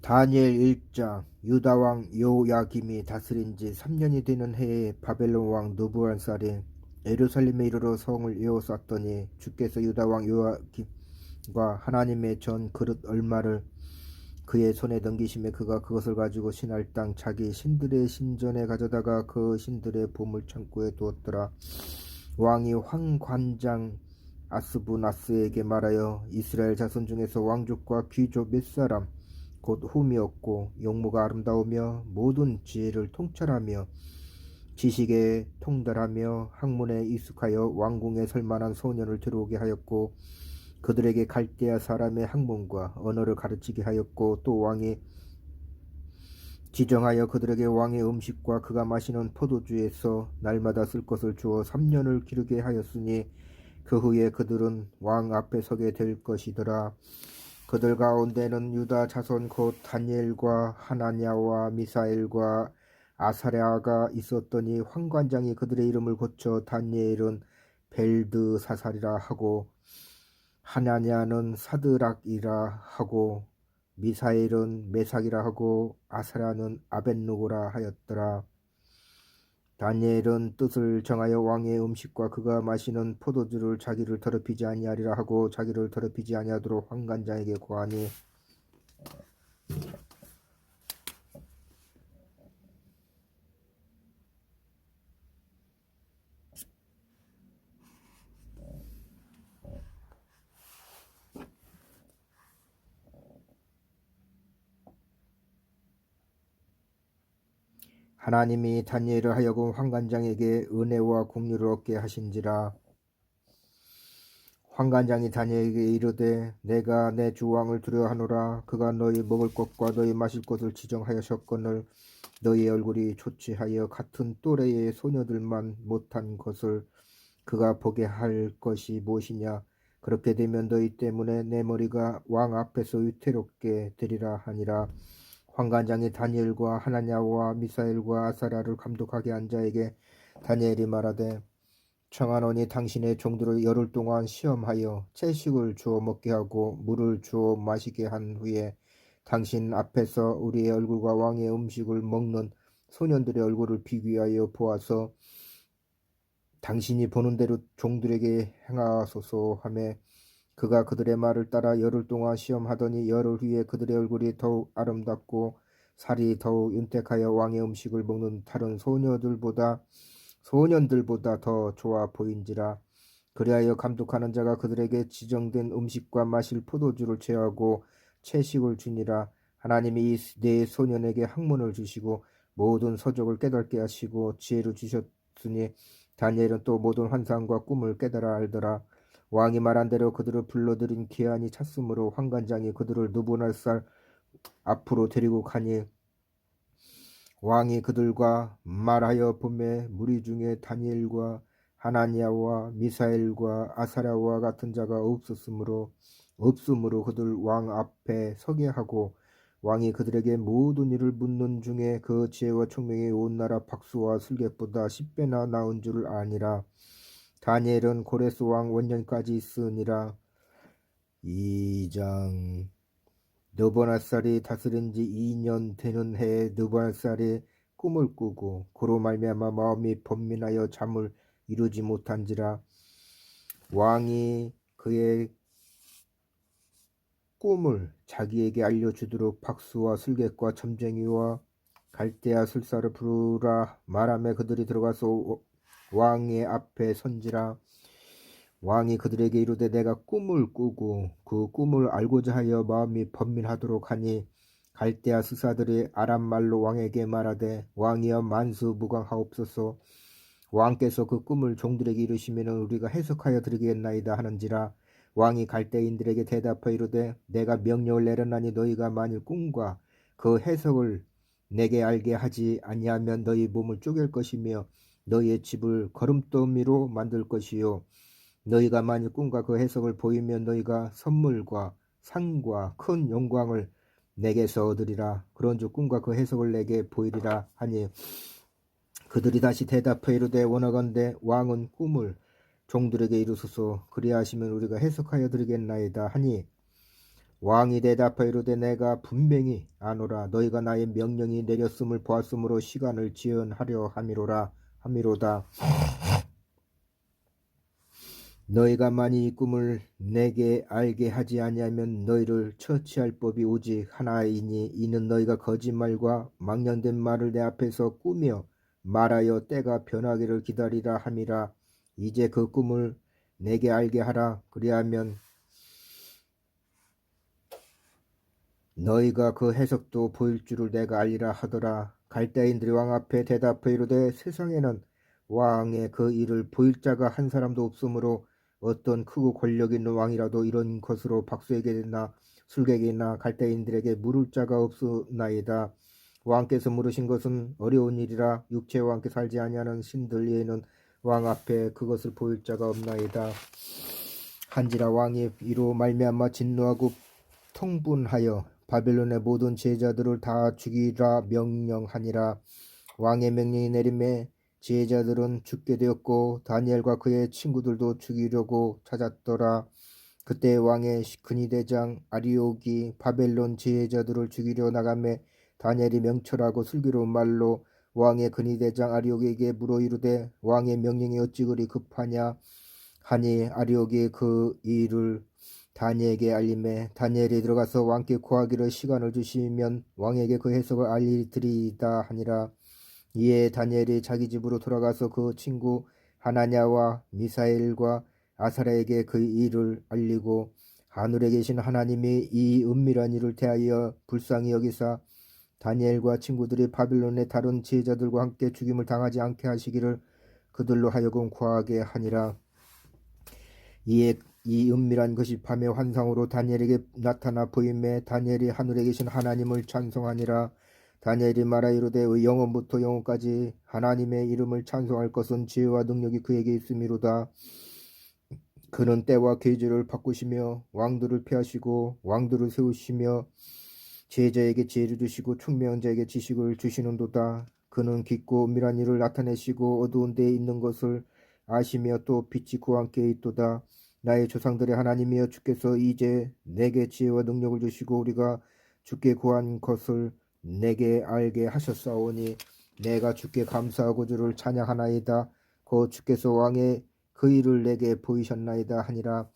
다니엘 1장. 유다 왕 요야김이 다스린 지 3년이 되는 해에 바벨론 왕 느부갓네살이 예루살렘에 이르러 성을 에워쌌더니 주께서 유다 왕 요야김과 하나님의 전 그릇 얼마를 그의 손에 넘기심에 그가 그것을 가지고 신할 땅 자기 신들의 신전에 가져다가 그 신들의 보물 창고에 두었더라. 왕이 황관장 아스부나스에게 말하여 이스라엘 자손 중에서 왕족과 귀족 몇 사람 곧 흠이 없고 용모가 아름다우며 모든 지혜를 통찰하며 지식에 통달하며 학문에 익숙하여 왕궁에 설만한 소년을 들어오게 하였고 그들에게 갈대아 사람의 학문과 언어를 가르치게 하였고 또 왕이 지정하여 그들에게 왕의 음식과 그가 마시는 포도주에서 날마다 쓸 것을 주어 3년을 기르게 하였으니 그 후에 그들은 왕 앞에 서게 될 것이더라. 그들 가운데는 유다 자손 곧 다니엘과 하나냐와 미사엘과 아사랴가 있었더니 황관장이 그들의 이름을 고쳐 다니엘은 벨드사살이라 하고 하나냐는 사드락이라 하고 미사엘은 메삭이라 하고 아사랴는 아벳느고라 하였더라. 다니엘은 뜻을 정하여 왕의 음식과 그가 마시는 포도주를 자기를 더럽히지 아니하리라 하고 자기를 더럽히지 아니하도록 황관장에게 고하니 하나님이 다니엘을 하여금 황관장에게 은혜와 공유를 얻게 하신지라. 황관장이 다니엘에게 이르되 내가 내 주 왕을 두려워하노라. 그가 너희 먹을 것과 너희 마실 것을 지정하셨거늘 너희 얼굴이 초췌하여 같은 또래의 소녀들만 못한 것을 그가 보게 할 것이 무엇이냐. 그렇게 되면 너희 때문에 내 머리가 왕 앞에서 위태롭게 되리라 하니라. 황관장이 다니엘과 하나냐와 미사엘과 아사랴를 감독하게 한 자에게 다니엘이 말하되 청하노니 당신의 종들을 열흘 동안 시험하여 채식을 주어 먹게 하고 물을 주어 마시게 한 후에 당신 앞에서 우리의 얼굴과 왕의 음식을 먹는 소년들의 얼굴을 비교하여 보아서 당신이 보는 대로 종들에게 행하소서 하며 그가 그들의 말을 따라 열흘 동안 시험하더니 열흘 후에 그들의 얼굴이 더욱 아름답고 살이 더욱 윤택하여 왕의 음식을 먹는 다른 소년들보다 더 좋아 보인지라. 그리하여 감독하는 자가 그들에게 지정된 음식과 마실 포도주를 제하고 채식을 주니라. 하나님이 네 소년에게 학문을 주시고 모든 서적을 깨닫게 하시고 지혜를 주셨으니 다니엘은 또 모든 환상과 꿈을 깨달아 알더라. 왕이 말한 대로 그들을 불러들인 기한이 찼으므로 황관장이 그들을 느부갓네살 앞으로 데리고 가니 왕이 그들과 말하여 보매 무리 중에 다니엘과 하나니아와 미사엘과 아사랴와 같은 자가 없으므로 그들 왕 앞에 서게 하고 왕이 그들에게 모든 일을 묻는 중에 그 지혜와 총명이 온 나라 박수와 술객보다 10배나 나은 줄 아니라. 다니엘은 고레스 왕 원년까지 있으니라. 2장. 느부갓네살이 다스린 지 2년 되는 해에 느부갓네살이 꿈을 꾸고 그로 말미암아 마음이 번민하여 잠을 이루지 못한지라. 왕이 그의 꿈을 자기에게 알려주도록 박수와 술객과 점쟁이와 갈대아 술사를 부르라 말하며 그들이 들어가서 왕의 앞에 선지라. 왕이 그들에게 이르되 내가 꿈을 꾸고 그 꿈을 알고자 하여 마음이 번민하도록 하니 갈대아 수사들이 아람말로 왕에게 말하되 왕이여 만수무강하옵소서. 왕께서 그 꿈을 종들에게 이르시면 우리가 해석하여 드리겠나이다 하는지라. 왕이 갈대인들에게 대답하여 이르되 내가 명령을 내렸나니 너희가 만일 꿈과 그 해석을 내게 알게 하지 아니하면 너희 몸을 쪼갤 것이며 너희의 집을 거름더미로 만들 것이요 너희가 만일 꿈과 그 해석을 보이면 너희가 선물과 상과 큰 영광을 내게서 얻으리라. 그런즉 꿈과 그 해석을 내게 보이리라 하니 그들이 다시 대답하여 이르되 원하건대 왕은 꿈을 종들에게 이루소서. 그리하시면 우리가 해석하여 드리겠나이다 하니 왕이 대답하이로되 내가 분명히 아노라. 너희가 나의 명령이 내렸음을 보았으므로 시간을 지연하려 함이로다. 너희가 만일 이 꿈을 내게 알게 하지 아니하면 너희를 처치할 법이 오직 하나이니 이는 너희가 거짓말과 망령된 말을 내 앞에서 꾸며 말하여 때가 변하기를 기다리라 함이라. 이제 그 꿈을 내게 알게 하라. 그리하면 너희가 그 해석도 보일 줄을 내가 알리라 하더라. 갈대인들이 왕 앞에 대답하이로되 세상에는 왕의 그 일을 보일 자가 한 사람도 없으므로 어떤 크고 권력 있는 왕이라도 이런 것으로 박수에게나 술객이나 갈대인들에게 물을 자가 없으나이다. 왕께서 물으신 것은 어려운 일이라. 육체와 함께 살지 아니하는 신들 외에는 왕 앞에 그것을 보일 자가 없나이다. 한지라 왕이 이로 말미암아 진노하고 통분하여 바벨론의 모든 제자들을 다 죽이라 명령하니라. 왕의 명령이 내림에 제자들은 죽게 되었고 다니엘과 그의 친구들도 죽이려고 찾았더라. 그때 왕의 근위대장 아리옥이 바벨론 제자들을 죽이려 나가매 다니엘이 명철하고 슬기로운 말로 왕의 근위대장 아리옥에게 물어 이르되 왕의 명령이 어찌 그리 급하냐 하니 아리옥이 그 일을 다니엘에게 알림해 다니엘이 들어가서 왕께 구하기를 시간을 주시면 왕에게 그 해석을 알리리이다 하니라. 이에 다니엘이 자기 집으로 돌아가서 그 친구 하나냐와 미사엘과 아사랴에게 그 일을 알리고 하늘에 계신 하나님이 이 은밀한 일을 대하여 불쌍히 여기사 다니엘과 친구들이 바빌론의 다른 제자들과 함께 죽임을 당하지 않게 하시기를 그들로 하여금 구하게 하니라. 이에 이 은밀한 것이 밤의 환상으로 다니엘에게 나타나 보임에 다니엘이 하늘에 계신 하나님을 찬송하니라. 다니엘이 말하이로되 영원부터 영원까지 하나님의 이름을 찬송할 것은 지혜와 능력이 그에게 있음이로다. 그는 때와 계절을 바꾸시며 왕들을 폐하시고 왕들을 세우시며 제자에게 지혜를 주시고 총명한 자에게 지식을 주시는도다. 그는 깊고 은밀한 일을 나타내시고 어두운 데에 있는 것을 아시며 또 빛이 그와 함께 있도다. 나의 조상들의 하나님이여 주께서 이제 내게 지혜와 능력을 주시고 우리가 주께 구한 것을 내게 알게 하셨사오니 내가 주께 감사하고 주를 찬양하나이다. 곧 주께서 왕의 그 일을 내게 보이셨나이다 하니라.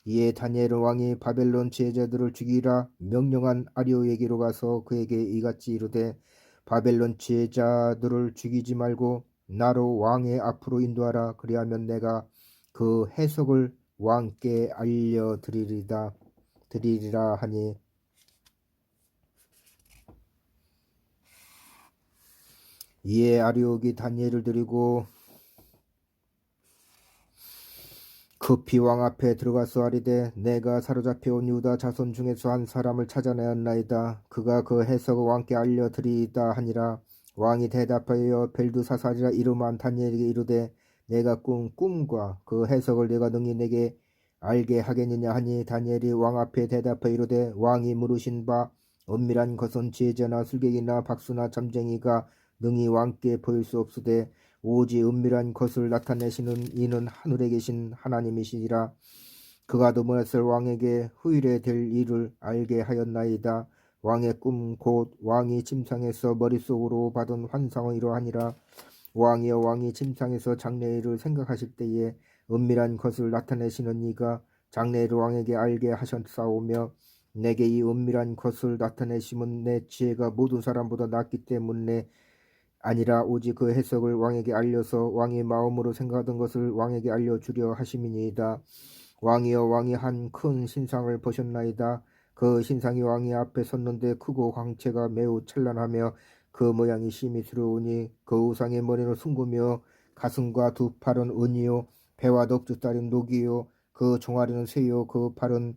이에 다니엘은 왕이 바벨론 제자들을 죽이라 명령한 아리오에게로 가서 그에게 이같이 이르되 바벨론 제자들을 죽이지 말고 나로 왕의 앞으로 인도하라. 그리하면 내가 그 해석을 왕께 알려드리리라 하니 이에 아리옥이 다니엘을 데리고 급히 왕 앞에 들어가서 아리되 내가 사로잡혀온 유다 자손 중에서 한 사람을 찾아내었나이다. 그가 그 해석을 왕께 알려드리이다 하니라. 왕이 대답하여 벨두사살이라 이름한 다니엘에게 이르되 내가 꾼 꿈과 그 해석을 내가 능히 내게 알게 하겠느냐 하니 다니엘이 왕 앞에 대답하여 이르되 왕이 물으신 바 은밀한 것은 제자나 술객이나 박수나 잠쟁이가 능히 왕께 보일 수 없으되 오직 은밀한 것을 나타내시는 이는 하늘에 계신 하나님이시니라. 그가 드므라셀 왕에게 후일에 될 일을 알게 하였나이다. 왕의 꿈 곧 왕이 침상에서 머릿속으로 받은 환상은 이러하니라. 왕이여 왕이 침상에서 장래일을 생각하실 때에 은밀한 것을 나타내시는 이가 장래일을 왕에게 알게 하셨사오며 내게 이 은밀한 것을 나타내심은 내 지혜가 모든 사람보다 낫기 때문에 아니라 오직 그 해석을 왕에게 알려서 왕이 마음으로 생각하던 것을 왕에게 알려주려 하심이니이다. 왕이여 왕이 한 큰 신상을 보셨나이다. 그 신상이 왕이 앞에 섰는데 크고 광채가 매우 찬란하며 그 모양이 심히 두려우니 그 우상의 머리는 숭구며 가슴과 두 팔은 은이요 배와 넋두 딸은 녹이요 그 종아리는 쇠요 그 팔은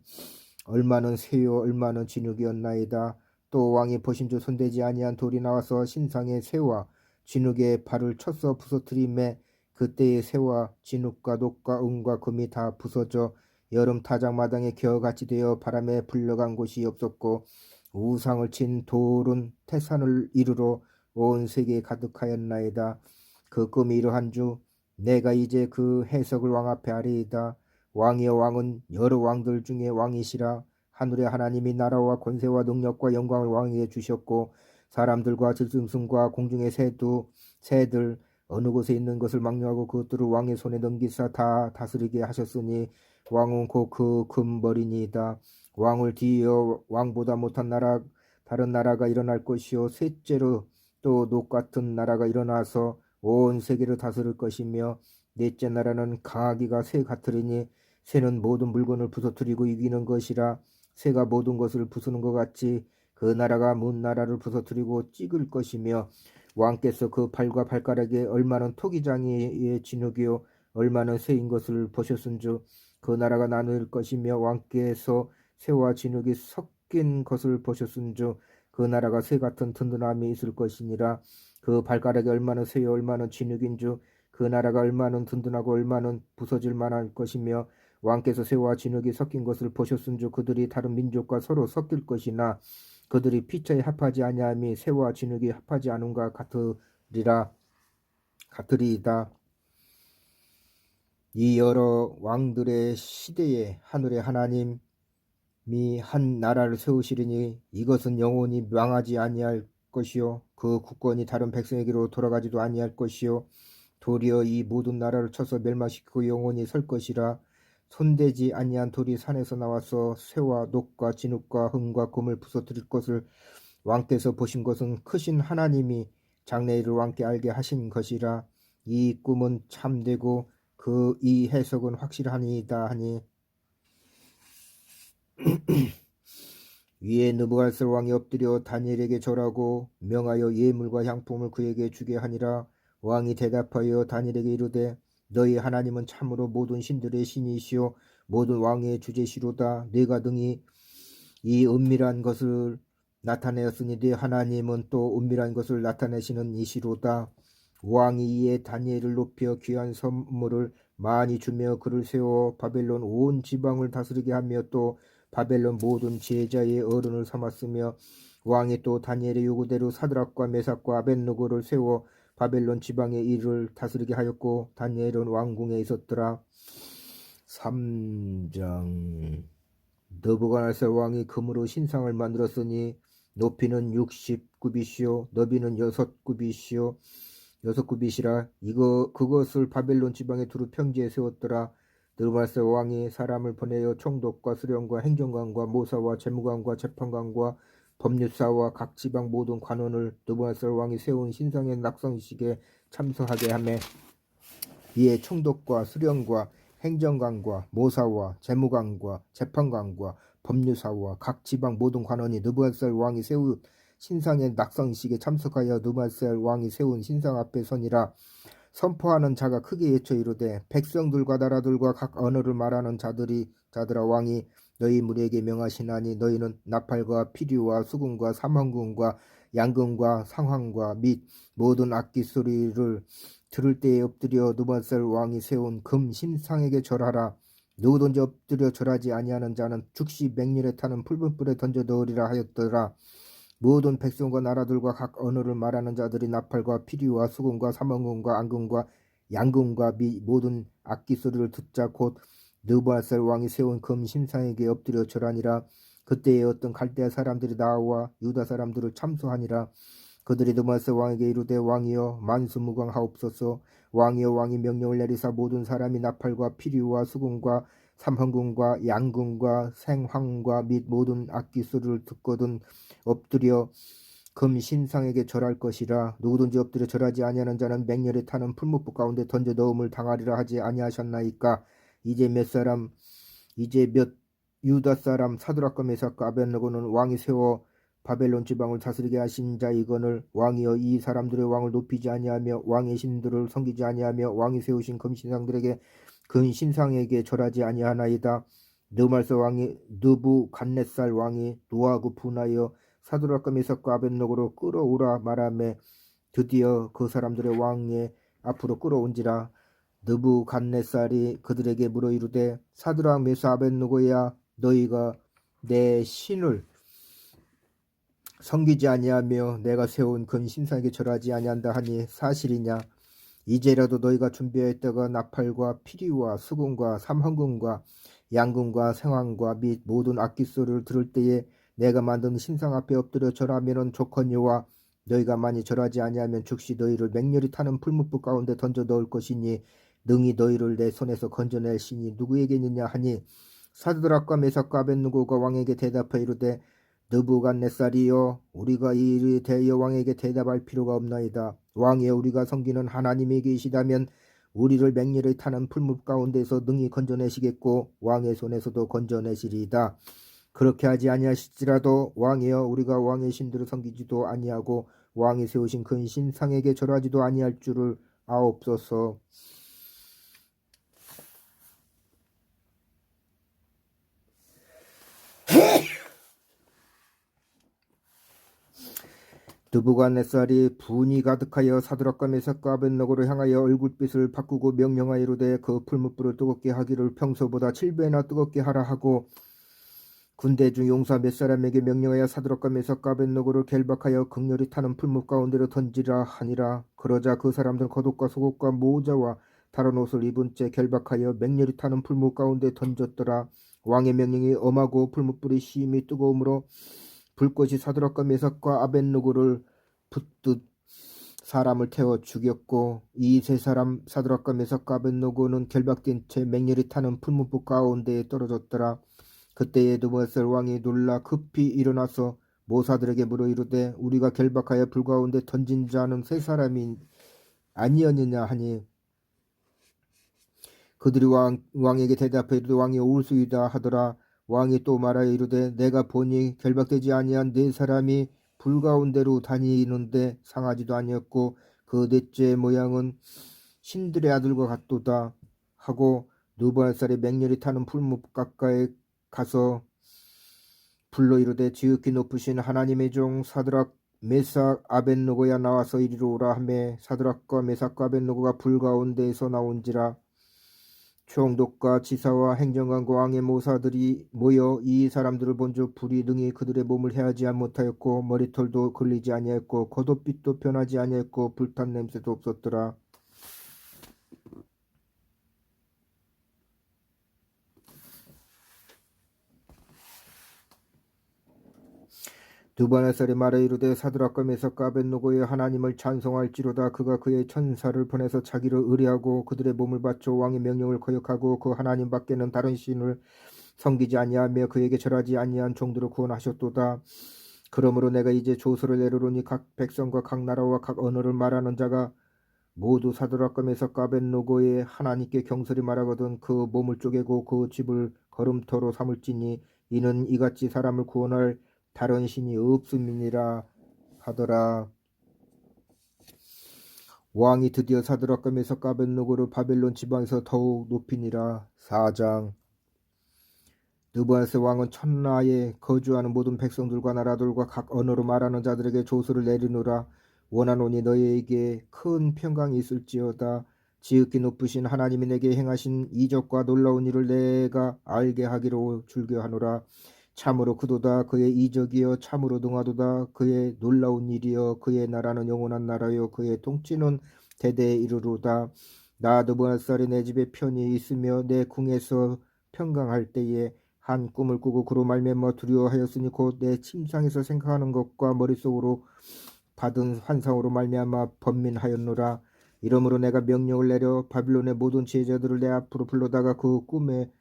얼마는 쇠요 얼마는 진흙이었나이다. 또 왕이 보신 줄 손대지 아니한 돌이 나와서 신상의 쇠와 진흙의 발을 쳐서 부서뜨림에 그때의 쇠와 진흙과 녹과 은과 금이 다 부서져 여름 타작마당에 겨같이 되어 바람에 불려간 곳이 없었고 우상을 친 돌은 태산을 이르러 온 세계에 가득하였나이다. 그 꿈이 이러한 주 내가 이제 그 해석을 왕 앞에 아뢰이다. 왕이여 왕은 여러 왕들 중에 왕이시라. 하늘의 하나님이 나라와 권세와 능력과 영광을 왕에게 주셨고 사람들과 들짐승과 공중의 새들 어느 곳에 있는 것을 망령하고 그것들을 왕의 손에 넘기사 다 다스리게 하셨으니 왕은 곧 그 금벌이니이다. 왕을 뒤이어 왕보다 못한 다른 나라가 일어날 것이요 셋째로 또 녹 같은 나라가 일어나서 온 세계를 다스릴 것이며 넷째 나라는 강하기가 새 같으리니 새는 모든 물건을 부서뜨리고 이기는 것이라 새가 모든 것을 부수는 것 같이 그 나라가 문 나라를 부서뜨리고 찍을 것이며 왕께서 그 발과 발가락에 얼마는 토기장이의 진흙이요 얼마는 새인 것을 보셨은즉 그 나라가 나눌 것이며 왕께서 새와 진흙이 섞인 것을 보셨은즉 그 나라가 새 같은 든든함이 있을 것이니라. 그 발가락에 얼마는 새요 얼마는 진흙인즉 그 나라가 얼마는 든든하고 얼마는 부서질 만할 것이며 왕께서 새와 진흙이 섞인 것을 보셨은즉 그들이 다른 민족과 서로 섞일 것이나 그들이 피차에 합하지 아니함이 새와 진흙이 합하지 않음과 같으리이다. 이 여러 왕들의 시대에 하늘의 하나님이 한 나라를 세우시리니 이것은 영원히 망하지 아니할 것이요 그 국권이 다른 백성에게로 돌아가지도 아니할 것이요 도리어 이 모든 나라를 쳐서 멸망시키고 영원히 설 것이라. 손대지 아니한 돌이 산에서 나와서 새와 녹과 진흙과 흠과 금을 부서뜨릴 것을 왕께서 보신 것은 크신 하나님이 장래일을 왕께 알게 하신 것이라. 이 꿈은 참되고 그 이 해석은 확실하니이다 하니 위에 느부갓네살 왕이 엎드려 다니엘에게 절하고 명하여 예물과 향품을 그에게 주게 하니라. 왕이 대답하여 다니엘에게 이르되 너희 하나님은 참으로 모든 신들의 신이시오 모든 왕의 주제시로다. 네가 등이 이 은밀한 것을 나타내었으니 네 하나님은 또 은밀한 것을 나타내시는 이시로다. 왕이 이에 다니엘을 높여 귀한 선물을 많이 주며 그를 세워 바벨론 온 지방을 다스리게 하며 또 바벨론 모든 제자의 어른을 삼았으며 왕이 또 다니엘의 요구대로 사드락과 메삭과 아벳느고를 세워 바벨론 지방의 일을 다스리게 하였고 다니엘은 왕궁에 있었더라. 3장 느부갓네살 왕이 금으로 신상을 만들었으니 높이는 60규빗이요 너비는 6규빗이요 6규빗이라. 그것을 바벨론 지방에 두루 평지에 세웠더라. 느부갓네살 왕이 사람을 보내어 총독과 수령과 행정관과 모사와 재무관과 재판관과 법률사와 각 지방 모든 관원을 느부갓네살 왕이 세운 신상의 낙성식에 참석하게 하며 이에 총독과 수령과 행정관과 모사와 재무관과 재판관과 법률사와 각 지방 모든 관원이 느부갓네살 왕이 세운 신상의 낙성식에 참석하여 느부갓네살 왕이 세운 신상 앞에 서니라. 선포하는 자가 크게 외쳐 이르되 백성들과 나라들과 각 언어를 말하는 자들아 왕이 너희 무리에게 명하시나니 너희는 나팔과 피리와 수금과 삼황금과 양금과 상황과 및 모든 악기 소리를 들을 때에 엎드려 느부갓네살 왕이 세운 금 신상에게 절하라. 누구든지 엎드려 절하지 아니하는 자는 즉시 맹렬에 타는 붉은 불에 던져 넣으리라 하였더라. 모든 백성과 나라들과 각 언어를 말하는 자들이 나팔과 피리와 수금과 삼원금과 앙금과 양금과 미 모든 악기 소리를 듣자 곧 느부갓네살 왕이 세운 금 신상에게 엎드려 절하니라. 그때에 어떤 갈대아 사람들이 나와 유다 사람들을 참수하니라. 그들이 느부갓네살 왕에게 이르되 왕이여 만수무강하옵소서. 왕이여 왕이 명령을 내리사 모든 사람이 나팔과 피리와 수금과 삼헌금과 양금과 생황과 및 모든 악기 소리를 듣거든 엎드려 금 신상에게 절할 것이라. 누구든지 엎드려 절하지 아니하는 자는 맹렬에 타는 풀무불 가운데 던져 넣음을 당하리라 하지 아니하셨나이까. 이제 몇 유다 사람 사드락과 메삭과 아벳느고는 왕이 세워 바벨론 지방을 다스리게 하신 자이거늘 왕이여 이 사람들의 왕을 높이지 아니하며 왕의 신들을 섬기지 아니하며 왕이 세우신 금신상들에게 근신상에게 절하지 아니하나이다. 느부갓네살 왕이 노하고 분하여 사드락과 메삭과 아벳느고로 끌어오라 말하며 드디어 그 사람들의 왕의 앞으로 끌어온지라. 느부갓네살이 그들에게 물어 이르되 사드락 메삭 아벳느고야 너희가 내 신을 섬기지 아니하며 내가 세운 금 신상에게 절하지 아니한다 하니 사실이냐. 이제라도 너희가 준비하였다가 나팔과 피리와 수금과 삼헌금과 양금과 생황과 및 모든 악기 소리를 들을 때에 내가 만든 신상 앞에 엎드려 절하면은 좋거니와 너희가 많이 절하지 아니하면 즉시 너희를 맹렬히 타는 풀무불 가운데 던져 넣을 것이니 능히 너희를 내 손에서 건져낼 신이 누구에게 있느냐 하니 사드락과 메삭과 아벳느고가 왕에게 대답하여 이르되 느부갓네살이여 우리가 이 일에 대하여 왕에게 대답할 필요가 없나이다. 왕이여 우리가 섬기는 하나님이 계시다면 우리를 맹렬히 타는 풀무 가운데서 능히 건져내시겠고 왕의 손에서도 건져내시리이다. 그렇게 하지 아니하실지라도 왕이여 우리가 왕의 신들을 섬기지도 아니하고 왕이 세우신 큰 신상에게 절하지도 아니할 줄을 아옵소서. 느부갓네살이 분이 가득하여 사드락과 메삭과 아벳느고를 향하여 얼굴빛을 바꾸고 명령하여 이르되 그 풀무불을 뜨겁게 하기를 평소보다 7배나 뜨겁게 하라 하고 군대 중 용사 몇 사람에게 명령하여 사드락과 메삭과 아벳느고를 결박하여 극렬히 타는 풀무 가운데로 던지라 하니라. 그러자 그 사람들은 겉옷과 속옷과 모자와 다른 옷을 입은 채 결박하여 맹렬히 타는 풀무 가운데 던졌더라. 왕의 명령이 엄하고 풀무불이 심히 뜨거움으로 불꽃이 사드락과 메삭과 아벳느고를 붙듯 사람을 태워 죽였고 이 세 사람 사드락과 메삭과 아벳느고는 결박된 채 맹렬히 타는 풀무불 가운데에 떨어졌더라. 그때에 느부갓네살 왕이 놀라 급히 일어나서 모사들에게 물어 이르되 우리가 결박하여 불 가운데 던진 자는 세 사람이 아니었느냐 하니 그들이 왕에게 대답하여 이르되 왕이 올수이다 하더라. 왕이 또 말하여 이르되 내가 보니 결박되지 아니한 네 사람이 불 가운데로 다니는데 상하지도 아니었고 그 넷째 모양은 신들의 아들과 같도다 하고 느부갓네살이 맹렬히 타는 풀무 가까이 가서 불러 이르되 지극히 높으신 하나님의 종 사드락 메삭 아벳느고야 나와서 이리로 오라 하매 사드락과 메삭과 아벳느고가 불 가운데에서 나온지라. 총독과 지사와 행정관과 왕의 모사들이 모여 이 사람들을 본즉 불이 능히 그들의 몸을 해하지 못하였고 머리털도 걸리지 아니하였고 겉옷빛도 변하지 아니하였고 불탄 냄새도 없었더라. 느부갓네살이 말하여 이르되 사드락과 메삭과 아벳느고의 하나님을 찬송할지로다. 그가 그의 천사를 보내서 자기를 의뢰하고 그들의 몸을 바쳐 왕의 명령을 거역하고 그 하나님 밖에는 다른 신을 섬기지 아니하며 그에게 절하지 아니한 종들을 구원하셨도다. 그러므로 내가 이제 조서를 내리노니 각 백성과 각 나라와 각 언어를 말하는 자가 모두 사드락과 메삭과 아벳느고의 하나님께 경솔히 말하거든 그 몸을 쪼개고 그 집을 걸음터로 삼을지니 이는 이같이 사람을 구원할 다른 신이 없음이니라 하더라. 왕이 드디어 사드락과 메삭과 아벳느고를 바벨론 지방에서 더욱 높이니라. 4장. 느부갓네살 왕은 천하에 거주하는 모든 백성들과 나라들과 각 언어로 말하는 자들에게 조서를 내리노라. 원하노니 너희에게 큰 평강이 있을지어다. 지극히 높으신 하나님이 내게 행하신 이적과 놀라운 일을 내가 알게 하기로 줄겨하노라. 참으로 그도다. 그의 이적이여 참으로 능하도다. 그의 놀라운 일이여 그의 나라는 영원한 나라여 그의 통치는 대대에 이르로다. 나 느부갓네살이 내 집에 편히 있으며 내 궁에서 평강할 때에 한 꿈을 꾸고 그로 말미암아 두려워하였으니 곧 내 침상에서 생각하는 것과 머릿속으로 받은 환상으로 말미암아 번민하였노라. 이러므로 내가 명령을 내려 바빌론의 모든 지혜자들을 내 앞으로 불러다가 그 꿈의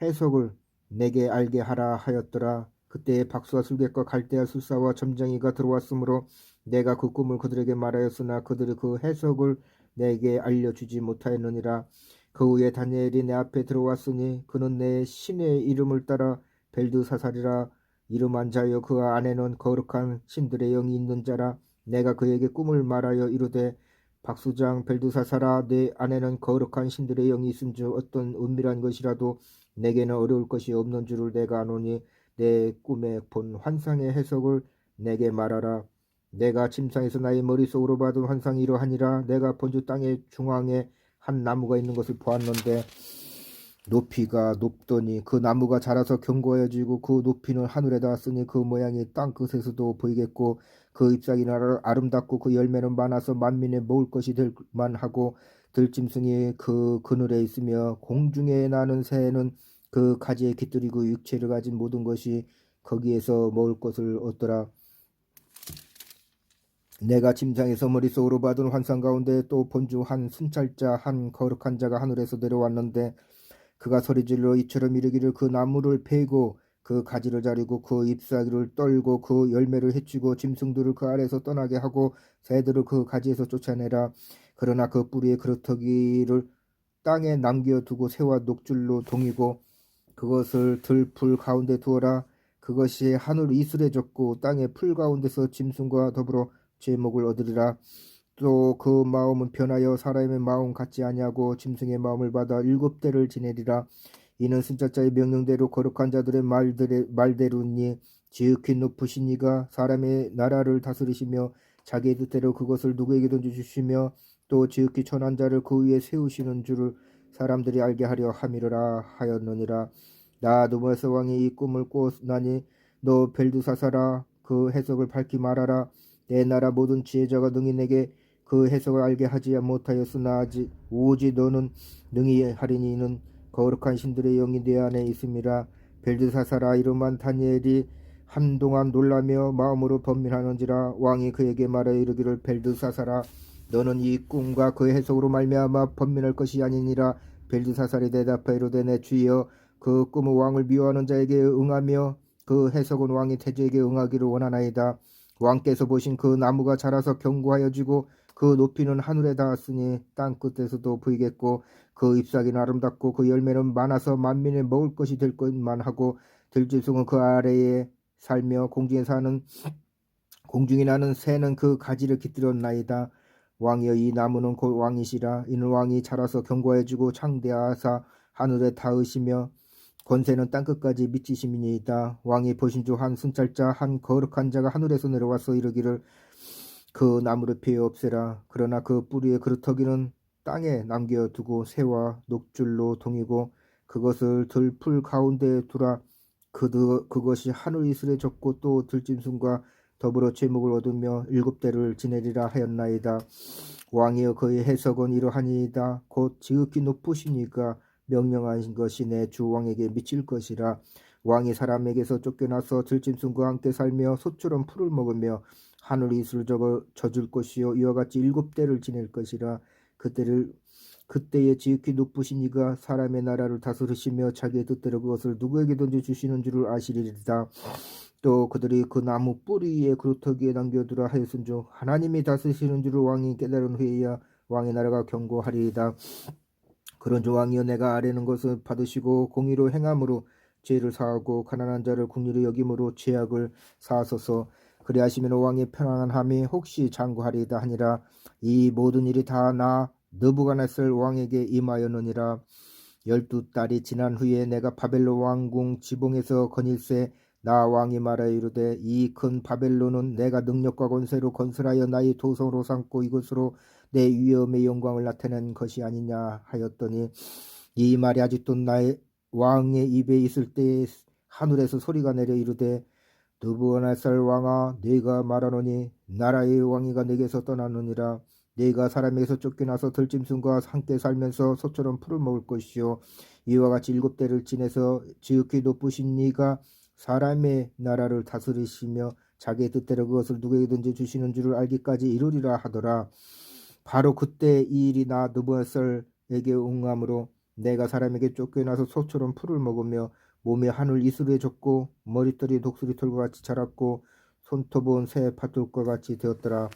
해석을 내게 알게 하라 하였더라. 그때 박수와 술객과 갈대아 술사와 점쟁이가 들어왔으므로 내가 그 꿈을 그들에게 말하였으나 그들이 그 해석을 내게 알려주지 못하였느니라. 그 후에 다니엘이 내 앞에 들어왔으니 그는 내 신의 이름을 따라 벨드사살이라 이름한 자여 그 안에는 거룩한 신들의 영이 있는 자라. 내가 그에게 꿈을 말하여 이르되 박수장 벨드사살아 내 안에는 거룩한 신들의 영이 있은즉 어떤 은밀한 것이라도 내게는 어려울 것이 없는 줄을 내가 아노니 내 꿈에 본 환상의 해석을 내게 말하라. 내가 침상에서 나의 머릿속으로 받은 환상이 이러하니라. 내가 본주 땅의 중앙에 한 나무가 있는 것을 보았는데 높이가 높더니 그 나무가 자라서 견고해지고 그 높이는 하늘에 닿았으니 그 모양이 땅 끝에서도 보이겠고 그 잎사귀는 아름답고 그 열매는 많아서 만민의 먹을 것이 될 만하고 들짐승이 그 그늘에 있으며 공중에 나는 새는 그 가지에 깃들이고 육체를 가진 모든 것이 거기에서 먹을 것을 얻더라. 내가 침상에서 머릿속으로 받은 환상 가운데 또 본주 한 순찰자 한 거룩한 자가 하늘에서 내려왔는데 그가 소리질러 이처럼 이르기를 그 나무를 베고 그 가지를 자르고 그 잎사귀를 떨고 그 열매를 해치고 짐승들을 그 아래에서 떠나게 하고 새들을 그 가지에서 쫓아내라. 그러나 그 뿌리의 그루터기를 땅에 남겨두고 새와 녹줄로 동이고 그것을 들풀 가운데 두어라. 그것이 하늘 이슬에 젖고 땅의 풀 가운데서 짐승과 더불어 제목을 얻으리라. 또 그 마음은 변하여 사람의 마음 같지 아니하고 짐승의 마음을 받아 7대를 지내리라. 이는 순찰자의 명령대로 거룩한 자들의 말대로니 지극히 높으신 이가 사람의 나라를 다스리시며 자기의 뜻대로 그것을 누구에게든지 주시며 또 지극히 천한 자를 그 위에 세우시는 줄을 사람들이 알게 하려 함이라 하였느니라. 나 누므에서 왕이 이 꿈을 꾸었나니 너 벨두사사라 그 해석을 밝히 말하라. 내 나라 모든 지혜자가 능히 내게 그 해석을 알게 하지 못하였으나 오직 너는 능히 하리니 이는 거룩한 신들의 영이 내 안에 있음이라. 벨드사사라 이름한 다니엘이 한동안 놀라며 마음으로 번민하는지라. 왕이 그에게 말하여 이르기를 벨드사사라 너는 이 꿈과 그 해석으로 말미암아 번민할 것이 아니니라. 벨드사살이 대답하여 이르되 내 주여 그 꿈은 왕을 미워하는 자에게 응하며 그 해석은 왕이 태주에게 응하기를 원하나이다. 왕께서 보신 그 나무가 자라서 견고하여지고 그 높이는 하늘에 닿았으니 땅 끝에서도 보이겠고 그 잎사귀는 아름답고 그 열매는 많아서 만민의 먹을 것이 될 것만 하고 들짐승은 그 아래에 살며 공중에 나는 새는 그 가지를 깃들었나이다. 왕이여 이 나무는 곧 왕이시라. 이는 왕이 자라서 견고해지고 창대하사 하늘에 닿으시며 권세는 땅끝까지 미치심이니이다. 왕이 보신 중 한 순찰자 한 거룩한 자가 하늘에서 내려와서 이르기를 그 나무를 베어 없애라. 그러나 그 뿌리의 그루터기는 땅에 남겨두고 새와 녹줄로 동이고 그것을 들풀 가운데에 두라. 그것이 하늘 이슬에 젖고 또 들짐승과 더불어 제목을 얻으며 7대를 지내리라 하였나이다. 왕이여 그의 해석은 이러하니이다. 곧 지극히 높으시니까 명령하신 것이 내 주 왕에게 미칠 것이라. 왕이 사람에게서 쫓겨나서 들짐승과 함께 살며 소처럼 풀을 먹으며 하늘 이슬을 젖을 것이요 이와 같이 7대를 지낼 것이라. 그때에 지극히 높으신 이가 사람의 나라를 다스리시며 자기의 뜻대로 그것을 누구에게든지 주시는 줄을 아시리이다. 또 그들이 그 나무 뿌리에 그루터기에 남겨두라 하였은즉 하나님이 다스리시는 줄을 왕이 깨달은 후에야 왕의 나라가 견고하리이다. 그런즉 왕이여 내가 아뢰는 것을 받으시고 공의로 행함으로 죄를 사하고 가난한 자를 긍휼히 여김으로 죄악을 사하소서. 그리하시면 왕의 편안함이 혹시 장구하리이다 하니라. 이 모든 일이 다 나 느부갓네살 왕에게 임하였느니라. 12달이 지난 후에 내가 바벨론 왕궁 지붕에서 거닐새 나 왕이 말하여 이르되 이 큰 바벨론은 내가 능력과 권세로 건설하여 나의 도성으로 삼고 이곳으로 내 위엄의 영광을 나타낸 것이 아니냐 하였더니 이 말이 아직도 나의 왕의 입에 있을 때에 하늘에서 소리가 내려 이르되 느부갓네살 왕아 네가 말하노니 나라의 왕위가 내게서 떠나느니라. 네가 사람에게서 쫓겨나서 들짐승과 함께 살면서 소처럼 풀을 먹을 것이요 이와 같이 7대를 지내서 지극히 높으신 네가 사람의 나라를 다스리시며 자기의 뜻대로 그것을 누구에게든지 주시는 줄을 알기까지 이루리라 하더라. 바로 그때 이 일이 나 느부갓네살에게 응함으로 내가 사람에게 쫓겨나서 소처럼 풀을 먹으며 몸에 하늘 이슬에 젖고 머리털이 독수리 털과 같이 자랐고 손톱은 새 팥돌과 같이 되었더라.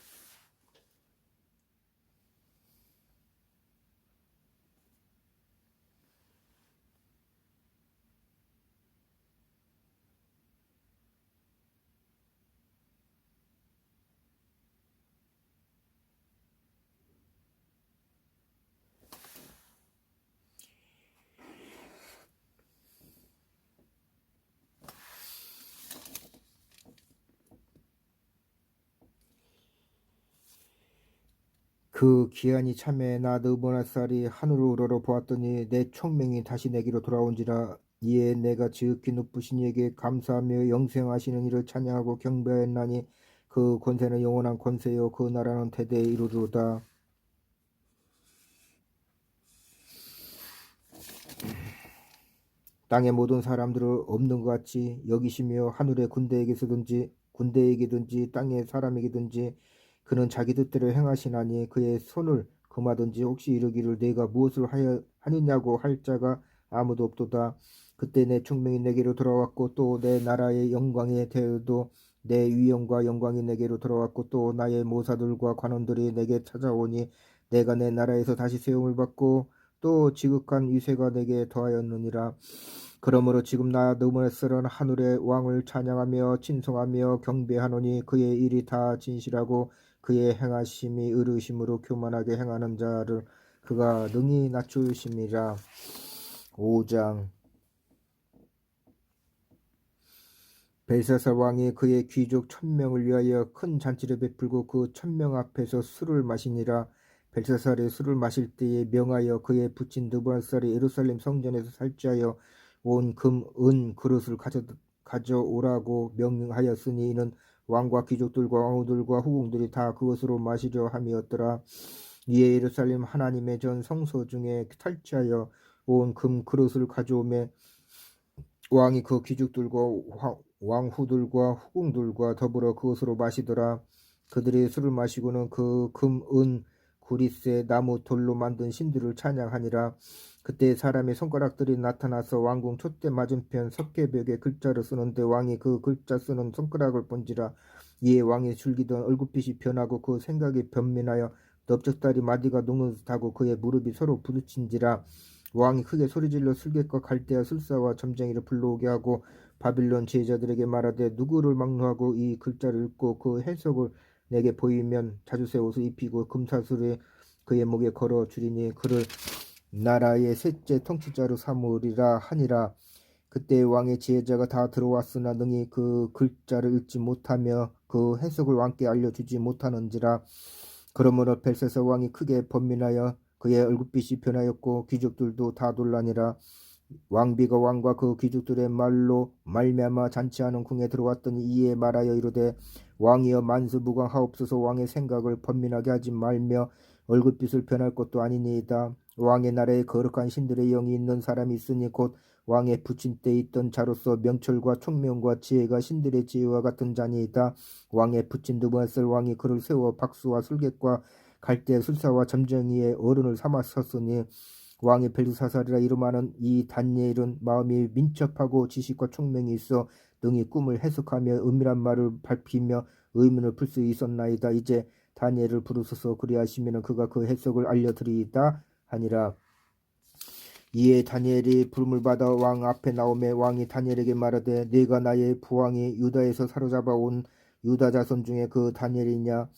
그 기한이 참에 나 느부갓네살이 하늘을 우러러 보았더니 내 총명이 다시 내게로 돌아온지라. 이에 내가 지극히 높으신 이에게 감사하며 영생하시는 이를 찬양하고 경배하였나니 그 권세는 영원한 권세요 그 나라는 대대에 이르리로다. 땅의 모든 사람들을 없는 것 같이 여기시며 하늘의 군대에게든지 땅의 사람에게든지 그는 자기 뜻대로 행하시나니 그의 손을 금하든지 혹시 이르기를 내가 무엇을 하느냐고 할 자가 아무도 없도다. 그때 내 총명이 내게로 돌아왔고 또 내 나라의 영광에 대하여도 내 위엄과 영광이 내게로 돌아왔고 또 나의 모사들과 관원들이 내게 찾아오니 내가 내 나라에서 다시 세움을 받고 또 지극한 위세가 내게 더하였느니라. 그러므로 지금 나 느부갓네살은 하늘의 왕을 찬양하며 친송하며 경배하노니 그의 일이 다 진실하고 그의 행하심이 의르심으로 교만하게 행하는 자를 그가 능히 낮추심이라. 5장. 벨사살 왕이 그의 귀족 1000명을 위하여 큰 잔치를 베풀고 그 1000명 앞에서 술을 마시니라. 벨사살이 술을 마실 때에 명하여 그의 부친 느부갓네살이 예루살렘 성전에서 살찌하여 온 금, 은 그릇을 가져오라고 명령하였으니 이는 왕과 귀족들과 왕후들과 후궁들이 다 그것으로 마시려 함이었더라. 이에 예루살렘 하나님의 전 성소 중에 탈취하여 온 금 그릇을 가져오매 왕이 그 귀족들과 왕후들과 후궁들과 더불어 그것으로 마시더라. 그들이 술을 마시고는 그 금, 은, 구리세, 나무, 돌로 만든 신들을 찬양하니라. 그때 사람의 손가락들이 나타나서 왕궁 촛대 맞은편 석회벽에 글자를 쓰는데 왕이 그 글자 쓰는 손가락을 본지라. 이에 왕이 즐기던 얼굴빛이 변하고 그 생각이 변민하여 넓적다리 마디가 녹는 듯하고 그의 무릎이 서로 부딪힌지라. 왕이 크게 소리질러 술객과 갈대아 술사와 점쟁이를 불러오게 하고 바빌론 제자들에게 말하되 누구를 막론하고 이 글자를 읽고 그 해석을 내게 보이면 자주새 옷을 입히고 금사슬에 그의 목에 걸어 주리니 그를 나라의 셋째 통치자로 삼으리라 하니라. 그때 왕의 지혜자가 다 들어왔으나 능히 그 글자를 읽지 못하며 그 해석을 왕께 알려주지 못하는지라. 그러므로 벨사살 왕이 크게 번민하여 그의 얼굴빛이 변하였고 귀족들도 다 놀라니라. 왕비가 왕과 그 귀족들의 말로 말미암아 잔치하는 궁에 들어왔더니 이에 말하여 이르되 왕이여 만수무강하옵소서. 왕의 생각을 번민하게 하지 말며 얼굴빛을 변할 것도 아니니이다. 왕의 나라에 거룩한 신들의 영이 있는 사람이 있으니 곧 왕의 부친 때 있던 자로서 명철과 총명과 지혜가 신들의 지혜와 같은 자니이다. 왕의 부친 느부갓네살 왕이 그를 세워 박수와 술객과 갈대 술사와 점쟁이의 어른을 삼았었으니 왕이 벨사살이라 이름하는 이 다니엘은 마음이 민첩하고 지식과 총명이 있어 능히 꿈을 해석하며 은밀한 말을 밝히며 의문을 풀 수 있었나이다. 이제 다니엘을 부르소서. 그리하시면 그가 그 해석을 알려드리이다 하니라. 이에 다니엘이 부름을 받아 왕 앞에 나오매 왕이 다니엘에게 말하되 네가 나의 부왕이 유다에서 사로잡아 온 유다 자손 중에 그 다니엘이냐?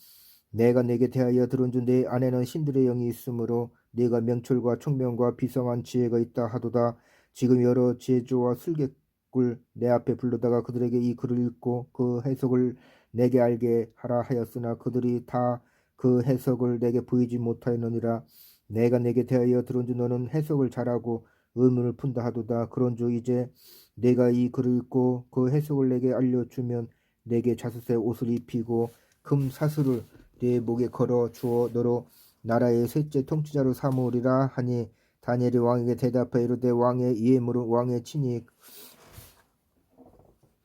내가 내게 대하여 들은즉 내 안에는 신들의 영이 있으므로 네가 명철과 총명과 비성한 지혜가 있다 하도다. 지금 여러 제조와 술객을 내 앞에 불러다가 그들에게 이 글을 읽고 그 해석을 내게 알게 하라 하였으나 그들이 다 그 해석을 내게 보이지 못하였느니라. 내가 내게 대하여 들은즉 너는 해석을 잘하고 의문을 푼다 하도다. 그런즉 이제 내가 이 글을 읽고 그 해석을 내게 알려주면 내게 자수새 옷을 입히고 금 사슬을 네 목에 걸어 주어 너로 나라의 셋째 통치자로 삼으리라 하니 다니엘이 왕에게 대답하여 이르되 왕의 예물은 왕의 친히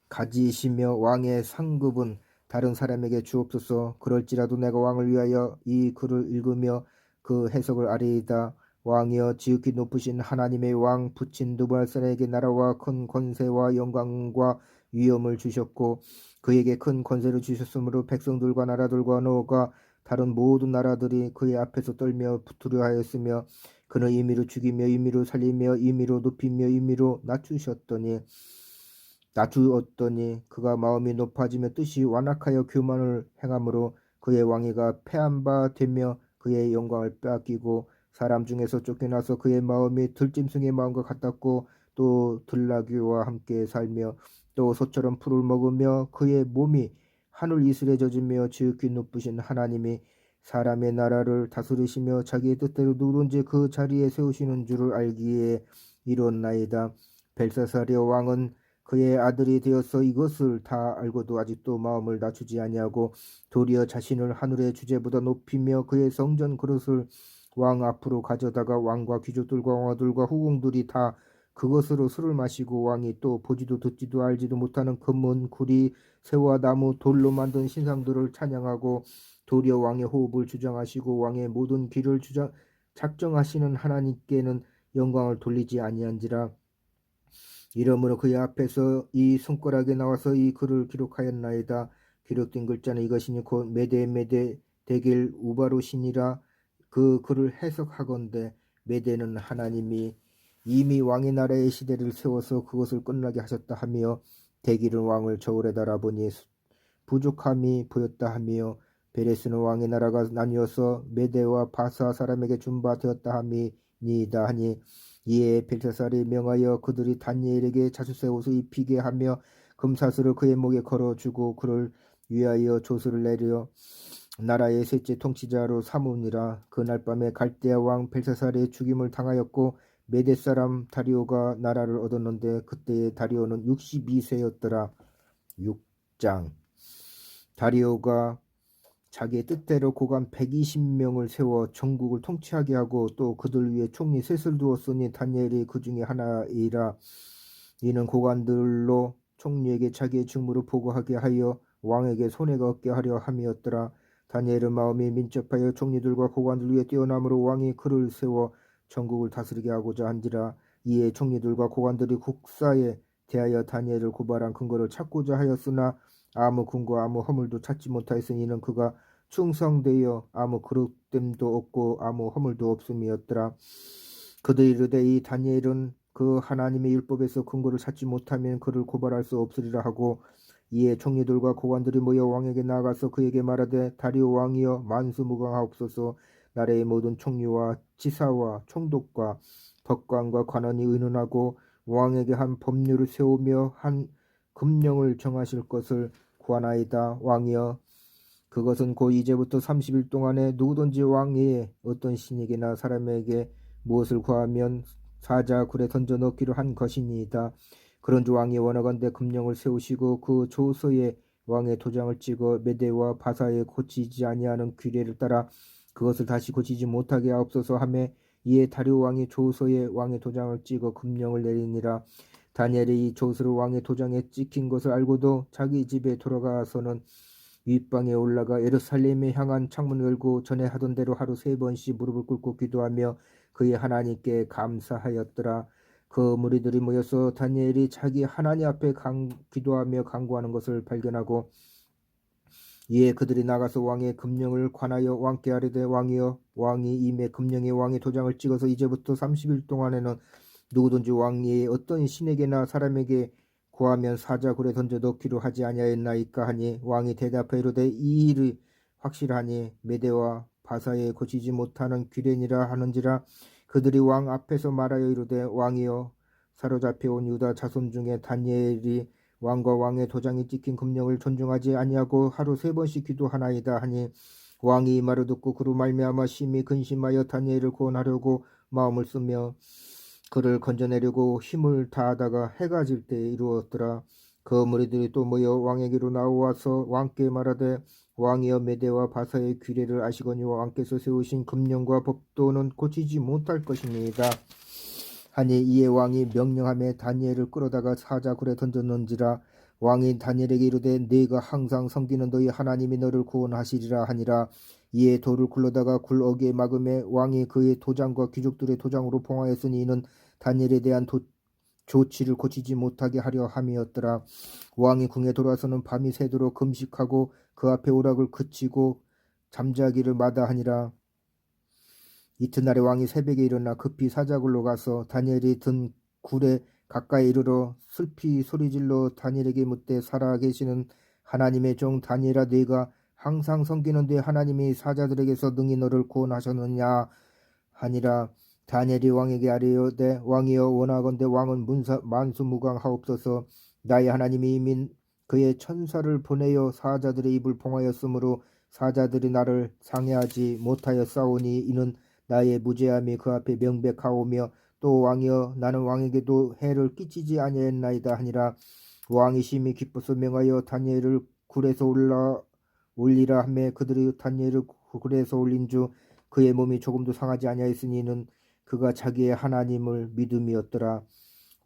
가지시며 왕의 상급은 다른 사람에게 주옵소서. 그럴지라도 내가 왕을 위하여 이 글을 읽으며 그 해석을 아리이다. 왕이여 지극히 높으신 하나님의 왕 부친 느부갓네살에게 나라와 큰 권세와 영광과 위엄을 주셨고 그에게 큰 권세를 주셨으므로 백성들과 나라들과 너가 다른 모든 나라들이 그의 앞에서 떨며 부투려 하였으며 그는 임의로 죽이며 임의로 살리며 임의로 높이며 임의로 낮추었더니 그가 마음이 높아지며 뜻이 완악하여 교만을 행함으로 그의 왕위가 패한 바 되며 그의 영광을 빼앗기고 사람 중에서 쫓겨나서 그의 마음이 들짐승의 마음과 같았고 또 들나귀와 함께 살며 또 소처럼 풀을 먹으며 그의 몸이 하늘 이슬에 젖으며 지극히 높으신 하나님이 사람의 나라를 다스리시며 자기의 뜻대로 누구든지 그 자리에 세우시는 줄을 알기에 이뤘나이다. 벨사살의 왕은 그의 아들이 되어서 이것을 다 알고도 아직도 마음을 낮추지 아니하고 도리어 자신을 하늘의 주제보다 높이며 그의 성전 그릇을 왕 앞으로 가져다가 왕과 귀족들과 왕아들과 후궁들이 다 그것으로 술을 마시고 왕이 또 보지도 듣지도 알지도 못하는 금은 구리 새와 나무 돌로 만든 신상들을 찬양하고 도리어 왕의 호흡을 주장하시고 왕의 모든 길을 작정하시는 하나님께는 영광을 돌리지 아니한지라. 이러므로 그의 앞에서 이 손가락에 나와서 이 글을 기록하였나이다. 기록된 글자는 이것이니 곧 메데 대길 우바루시니라. 그 글을 해석하건대 메데는 하나님이 이미 왕의 나라의 시대를 세워서 그것을 끝나게 하셨다 하며, 대길은 왕을 저울에 달아보니 부족함이 보였다 하며, 베레스는 왕의 나라가 나뉘어서 메데와 바사 사람에게 준 바 되었다 함이니이다 하니, 이에 벨사살이 명하여 그들이 다니엘에게 자주새 옷을 입히게 하며 금사슬을 그의 목에 걸어주고 그를 위하여 조서를 내려 나라의 셋째 통치자로 삼으니라. 그날 밤에 갈대아 왕 벨사살의 죽임을 당하였고 메대 사람 다리오가 나라를 얻었는데 그때의 다리오는 62세였더라. 6장. 다리오가 자기의 뜻대로 고관 120명을 세워 전국을 통치하게 하고 또 그들 위에 총리 셋을 두었으니 다니엘이 그 중에 하나이라. 이는 고관들로 총리에게 자기의 직무를 보고하게 하여 왕에게 손해가 없게 하려 함이었더라. 다니엘은 마음이 민첩하여 총리들과 고관들 위에 뛰어남으로 왕이 그를 세워 전국을 다스리게 하고자 한지라. 이에 총리들과 고관들이 국사에 대하여 다니엘을 고발한 근거를 찾고자 하였으나 아무 근거 아무 허물도 찾지 못하였으니 이는 그가 충성되어 아무 그릇됨도 없고 아무 허물도 없음이었더라. 그들이 이르되 이 다니엘은 그 하나님의 율법에서 근거를 찾지 못하면 그를 고발할 수 없으리라 하고, 이에 총리들과 고관들이 모여 왕에게 나아가서 그에게 말하되 다리오 왕이여 만수무강하옵소서. 나라의 모든 총리와 지사와 총독과 법관과 관원이 의논하고 왕에게 한 법률을 세우며 한 금령을 정하실 것을 구하나이다. 왕이여 그것은 곧 이제부터 30일 동안에 누구든지 왕의 어떤 신에게나 사람에게 무엇을 구하면 사자 굴에 던져 넣기로 한 것이니이다. 그런즉 왕이 원하건대 금령을 세우시고 그 조서에 왕의 도장을 찍어 메대와 바사에 고치지 아니하는 규례를 따라 그것을 다시 고치지 못하게 하옵소서 하매, 이에 다리오 왕이 조서에 왕의 도장을 찍어 금령을 내리니라. 다니엘이 이 조서를 왕의 도장에 찍힌 것을 알고도 자기 집에 돌아가서는 윗방에 올라가 예루살렘에 향한 창문을 열고 전에 하던 대로 하루 3번씩 무릎을 꿇고 기도하며 그의 하나님께 감사하였더라. 그 무리들이 모여서 다니엘이 자기 하나님 앞에 기도하며 간구하는 것을 발견하고, 이에 그들이 나가서 왕의 금령을 관하여 왕께 아뢰되 왕이여 왕이 이매 금령에 왕의 도장을 찍어서 이제부터 30일 동안에는 누구든지 왕이 어떤 신에게나 사람에게 구하면 사자굴에 던져 넣기로 하지 아니하였나이까 하니, 왕이 대답하여 이르되 이 일이 확실하니 메대와 바사에 고치지 못하는 규례니라 하는지라. 그들이 왕 앞에서 말하여 이르되 왕이여 사로잡혀온 유다 자손 중에 다니엘이 왕과 왕의 도장이 찍힌 금령을 존중하지 아니하고 하루 3번씩 기도하나이다 하니, 왕이 이 말을 듣고 그로 말미암아 심히 근심하여 다니엘을 구원하려고 마음을 쓰며 그를 건져내려고 힘을 다하다가 해가 질 때에 이루었더라. 그 무리들이 또 모여 왕에게로 나와서 왕께 말하되 왕이여 메대와 바사의 규례를 아시거니와 왕께서 세우신 금령과 법도는 고치지 못할 것입니다 하니, 이에 왕이 명령하며 다니엘을 끌어다가 사자굴에 던졌는지라. 왕이 다니엘에게 이르되 네가 항상 섬기는 너희 하나님이 너를 구원하시리라 하니라. 이에 돌을 굴러다가 굴 어귀에 막음에 왕이 그의 도장과 귀족들의 도장으로 봉하였으니 이는 다니엘에 대한 조치를 고치지 못하게 하려 함이었더라. 왕이 궁에 돌아서는 밤이 새도록 금식하고 그 앞에 오락을 그치고 잠자기를 마다하니라. 이튿날에 왕이 새벽에 일어나 급히 사자굴로 가서 다니엘이 든 굴에 가까이 이르러 슬피 소리질러 다니엘에게 묻되 살아계시는 하나님의 종 다니엘아 네가 항상 섬기는 네 하나님이 사자들에게서 능히 너를 구원하셨느냐 하니라. 다니엘이 왕에게 아뢰되 왕이여 원하건대 왕은 만수무강하옵소서. 나의 하나님이 이미 그의 천사를 보내어 사자들의 입을 봉하였으므로 사자들이 나를 상해하지 못하였사오니 이는 나의 무죄함이 그 앞에 명백하오며, 또 왕이여 나는 왕에게도 해를 끼치지 아니하였나이다 하니라. 왕이 심히 기뻐서 명하여 다니엘을 굴에서 올리라 하매 그들이 다니엘을 굴에서 올린 주 그의 몸이 조금도 상하지 아니하였으니 이는 그가 자기의 하나님을 믿음이었더라.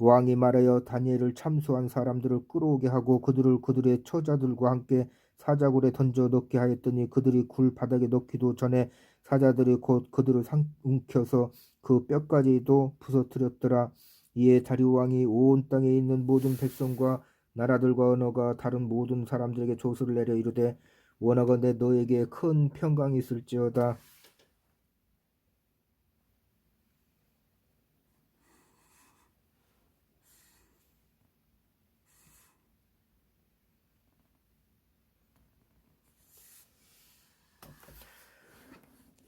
왕이 말하여 다니엘을 참수한 사람들을 끌어오게 하고 그들을 그들의 처자들과 함께 사자굴에 던져 넣게 하였더니 그들이 굴 바닥에 넣기도 전에 사자들이 곧 그들을 움켜서 그 뼈까지도 부서뜨렸더라. 이에 다리오 왕이 온 땅에 있는 모든 백성과 나라들과 언어가 다른 모든 사람들에게 조서를 내려 이르되 원하건대 너에게 큰 평강이 있을지어다.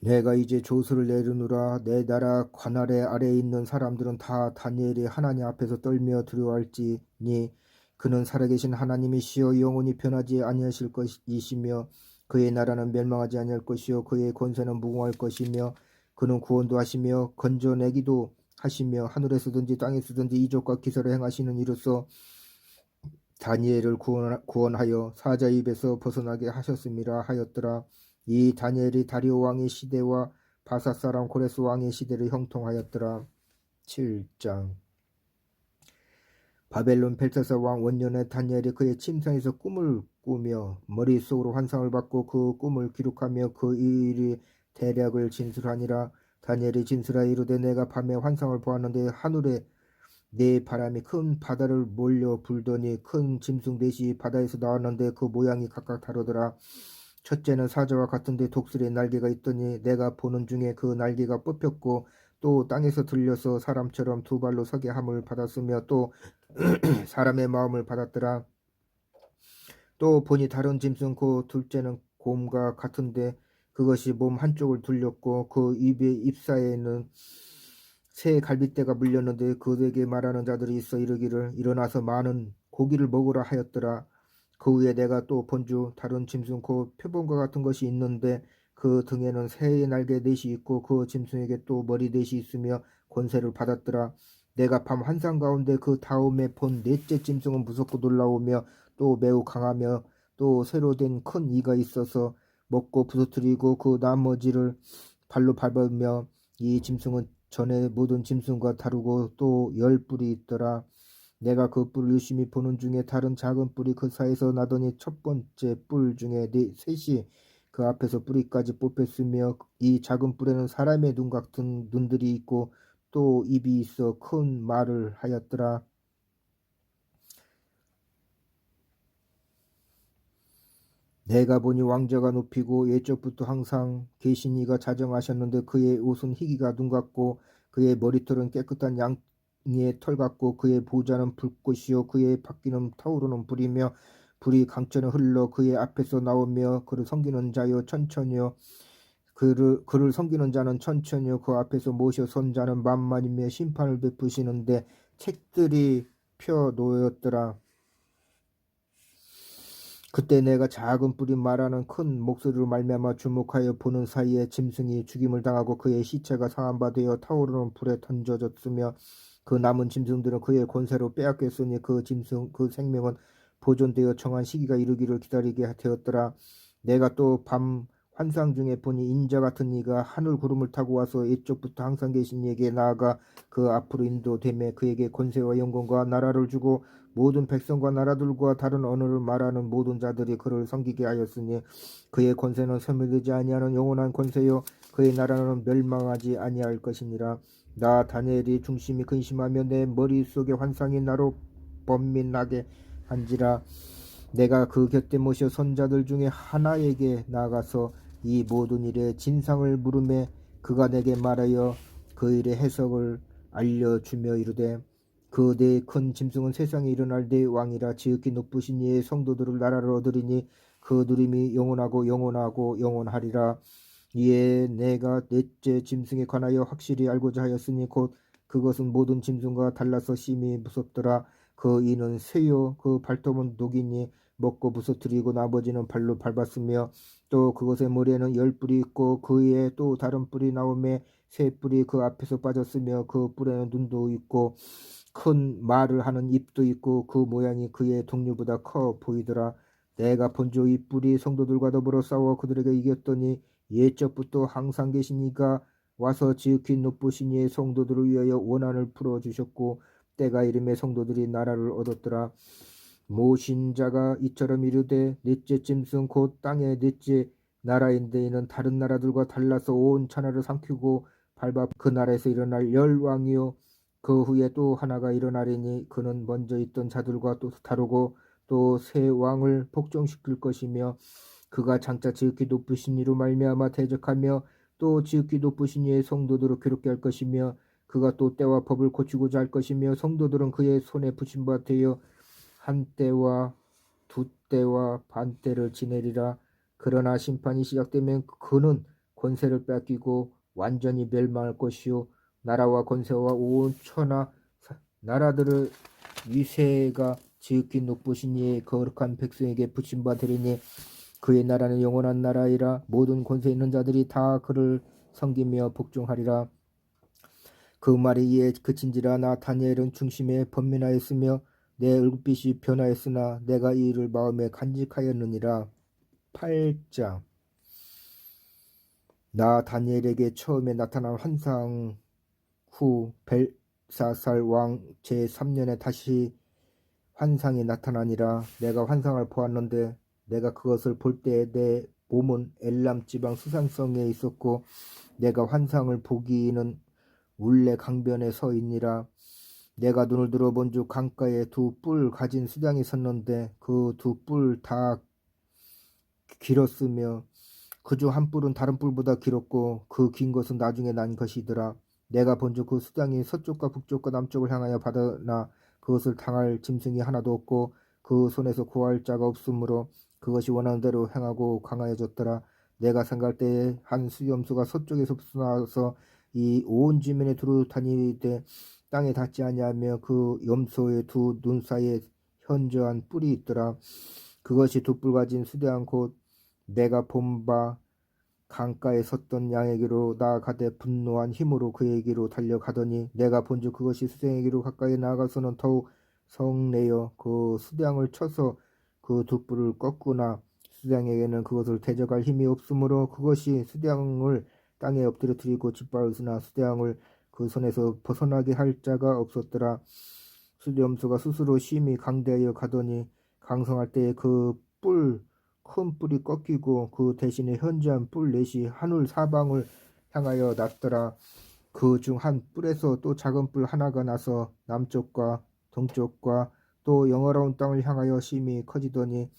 내가 이제 조서를 내리노라. 내 나라 관할의 아래에 있는 사람들은 다 다니엘이 하나님 앞에서 떨며 두려워할지니 그는 살아계신 하나님이시여 영원히 변하지 아니하실 것이시며 그의 나라는 멸망하지 아니할 것이요 그의 권세는 무궁할 것이며 그는 구원도 하시며 건져내기도 하시며 하늘에서든지 땅에서든지 이적과 기사를 행하시는 이로써 다니엘을 구원하여 사자 입에서 벗어나게 하셨음이라 하였더라. 이 다니엘이 다리오 왕의 시대와 바사 사람 고레스 왕의 시대를 형통하였더라. 7장. 바벨론 벨사사 왕 원년에 다니엘이 그의 침상에서 꿈을 꾸며 머릿속으로 환상을 받고 그 꿈을 기록하며 그 일이 대략을 진술하니라. 다니엘이 진술하여 이르되 내가 밤에 환상을 보았는데 하늘에 네 바람이 큰 바다를 몰려 불더니 큰 짐승 넷이 바다에서 나왔는데 그 모양이 각각 다르더라. 첫째는 사자와 같은데 독수리의 날개가 있더니 내가 보는 중에 그 날개가 뽑혔고 또 땅에서 들려서 사람처럼 두 발로 서게 함을 받았으며 또 사람의 마음을 받았더라. 또 보니 다른 짐승 그 둘째는 곰과 같은데 그것이 몸 한쪽을 둘렸고 그 잎사에는 새 갈빗대가 물렸는데 그에게 말하는 자들이 있어 이르기를 일어나서 많은 고기를 먹으라 하였더라. 그 후에 내가 또 본주 다른 짐승 곧 표범과 같은 것이 있는데 그 등에는 새의 날개 넷이 있고 그 짐승에게 또 머리 넷이 있으며 권세를 받았더라. 내가 밤 환상 가운데 그 다음에 본 넷째 짐승은 무섭고 놀라우며 또 매우 강하며 또 새로 된 큰 이가 있어서 먹고 부서뜨리고 그 나머지를 발로 밟으며 이 짐승은 전에 모든 짐승과 다르고 또 10뿔이 있더라. 내가 그 뿔을 유심히 보는 중에 다른 작은 뿔이 그 사이에서 나더니 첫 번째 뿔 중에 셋이 그 앞에서 뿌리까지 뽑혔으며 이 작은 뿔에는 사람의 눈 같은 눈들이 있고 또 입이 있어 큰 말을 하였더라. 내가 보니 왕자가 높이고 예적부터 항상 계신 이가 자정하셨는데 그의 옷은 희기가 눈 같고 그의 머리털은 깨끗한 양의 털 같고 그의 보좌는 불꽃이요 그의 바퀴는 타오르는 불이며 불이 강천에 흘러 그의 앞에서 나오며 그를 섬기는 자요 천천히요 그를 섬기는 자는 천천히요 그 앞에서 모셔 선 자는 만만이며 심판을 베푸시는데 책들이 펴 놓였더라. 그때 내가 작은 뿔이 말하는 큰 목소리로 말미암아 주목하여 보는 사이에 짐승이 죽임을 당하고 그의 시체가 상한 바 되어 타오르는 불에 던져졌으며 그 남은 짐승들은 그의 권세로 빼앗겼으니 그 짐승 그 생명은 보존되어 정한 시기가 이르기를 기다리게 되었더라. 내가 또 밤 환상 중에 보니 인자 같은 이가 하늘 구름을 타고 와서 이쪽부터 항상 계신 이에게 나아가 그 앞으로 인도되매 그에게 권세와 영광과 나라를 주고 모든 백성과 나라들과 다른 언어를 말하는 모든 자들이 그를 섬기게 하였으니 그의 권세는 소멸되지 아니하는 영원한 권세요 그의 나라는 멸망하지 아니할 것이니라. 나 다니엘이 중심이 근심하며 내 머릿속에 환상이 나로 번민하게 한지라. 내가 그 곁에 모셔 선자들 중에 하나에게 나가서 이 모든 일의 진상을 물으매 그가 내게 말하여 그 일의 해석을 알려주며 이르되 그 네 큰 짐승은 세상에 일어날 네 왕이라 지극히 높으신 이의 성도들을 나라를 얻으리니 그 누림이 영원하고 영원하고 영원하리라. 이에 내가 넷째 짐승에 관하여 확실히 알고자 하였으니 곧 그것은 모든 짐승과 달라서 심히 무섭더라. 그 이는 새요 그 발톱은 녹이니 먹고 부서뜨리고 나머지는 발로 밟았으며 또 그것의 머리에는 10뿔이 있고 그에 또 다른 뿔이 나오매 새 뿔이 그 앞에서 빠졌으며 그 뿔에는 눈도 있고 큰 말을 하는 입도 있고 그 모양이 그의 동류보다 커 보이더라. 내가 본주 이 뿔이 성도들과 더불어 싸워 그들에게 이겼더니 옛적부터 항상 계신 이가 와서 지극히 높으신 이의 성도들을 위하여 원한을 풀어주셨고 때가 이름의 성도들이 나라를 얻었더라. 모신 자가 이처럼 이르되 넷째 짐승 곧 땅의 넷째 나라인데 이는 다른 나라들과 달라서 온 천하를 삼키고 밟아 그 나라에서 일어날 열 왕이요 그 후에 또 하나가 일어나리니 그는 먼저 있던 자들과 또 다르고 또 새 왕을 복종시킬 것이며 그가 장차 지극히 높으신 이로 말미암아 대적하며 또 지극히 높으신 이의 성도들을 괴롭게 할 것이며 그가 또 때와 법을 고치고자 할 것이며 성도들은 그의 손에 붙임 바 되어 한 때와 두 때와 반 때를 지내리라. 그러나 심판이 시작되면 그는 권세를 뺏기고 완전히 멸망할 것이요 나라와 권세와 온 천하 나라들의 위세가 지극히 높으신 이의 거룩한 백성에게 붙임 바 되리니 그의 나라는 영원한 나라이라. 모든 권세 있는 자들이 다 그를 섬기며 복종하리라. 그 말이 이에 그친지라. 나 다니엘은 중심에 번민하였으며 내 얼굴빛이 변하였으나 내가 이 일을 마음에 간직하였느니라. 8장. 나 다니엘에게 처음에 나타난 환상 후 벨사살 왕 제3년에 다시 환상이 나타나니라. 내가 환상을 보았는데 내가 그것을 볼 때 내 몸은 엘람 지방 수산성에 있었고 내가 환상을 보기는 울레 강변에 서 있니라. 내가 눈을 들어 본즉 강가에 두 뿔 가진 수장이 섰는데 그 두 뿔 다 길었으며 그중 한 뿔은 다른 뿔보다 길었고 그 긴 것은 나중에 난 것이더라. 내가 본즉 그 수장이 서쪽과 북쪽과 남쪽을 향하여 받아나 그것을 당할 짐승이 하나도 없고 그 손에서 구할 자가 없으므로 그것이 원하는 대로 행하고 강하여졌더라. 내가 생각할 때에 한 수염수가 서쪽에서 솟아나서 이 온 지면에 두루 다니되 땅에 닿지 아니하며 그 염소의 두 눈 사이에 현저한 뿔이 있더라. 그것이 두 뿔 가진 수대한 곧 내가 본 바 강가에 섰던 양에게로 나아가되 분노한 힘으로 그에게로 달려가더니 내가 본즉 그것이 수장에게로 가까이 나아가서는 더욱 성내어 그 수장을 쳐서 그 두 뿔을 꺾으나 수장에게는 그것을 대적할 힘이 없으므로 그것이 수장을 땅에 엎드려뜨리고 짓밟으나 수장을 그 손에서 벗어나게 할 자가 없었더라. 수염수가 스스로 심히 강대하여 가더니 강성할 때에 그 큰 뿔이 꺾이고 그 대신에 현저한 뿔 넷이 하늘 사방을 향하여 났더라. 그 중 한 뿔에서 또 작은 뿔 하나가 나서 남쪽과 동쪽과 또 영화로운 땅을 향하여 심히 커지더니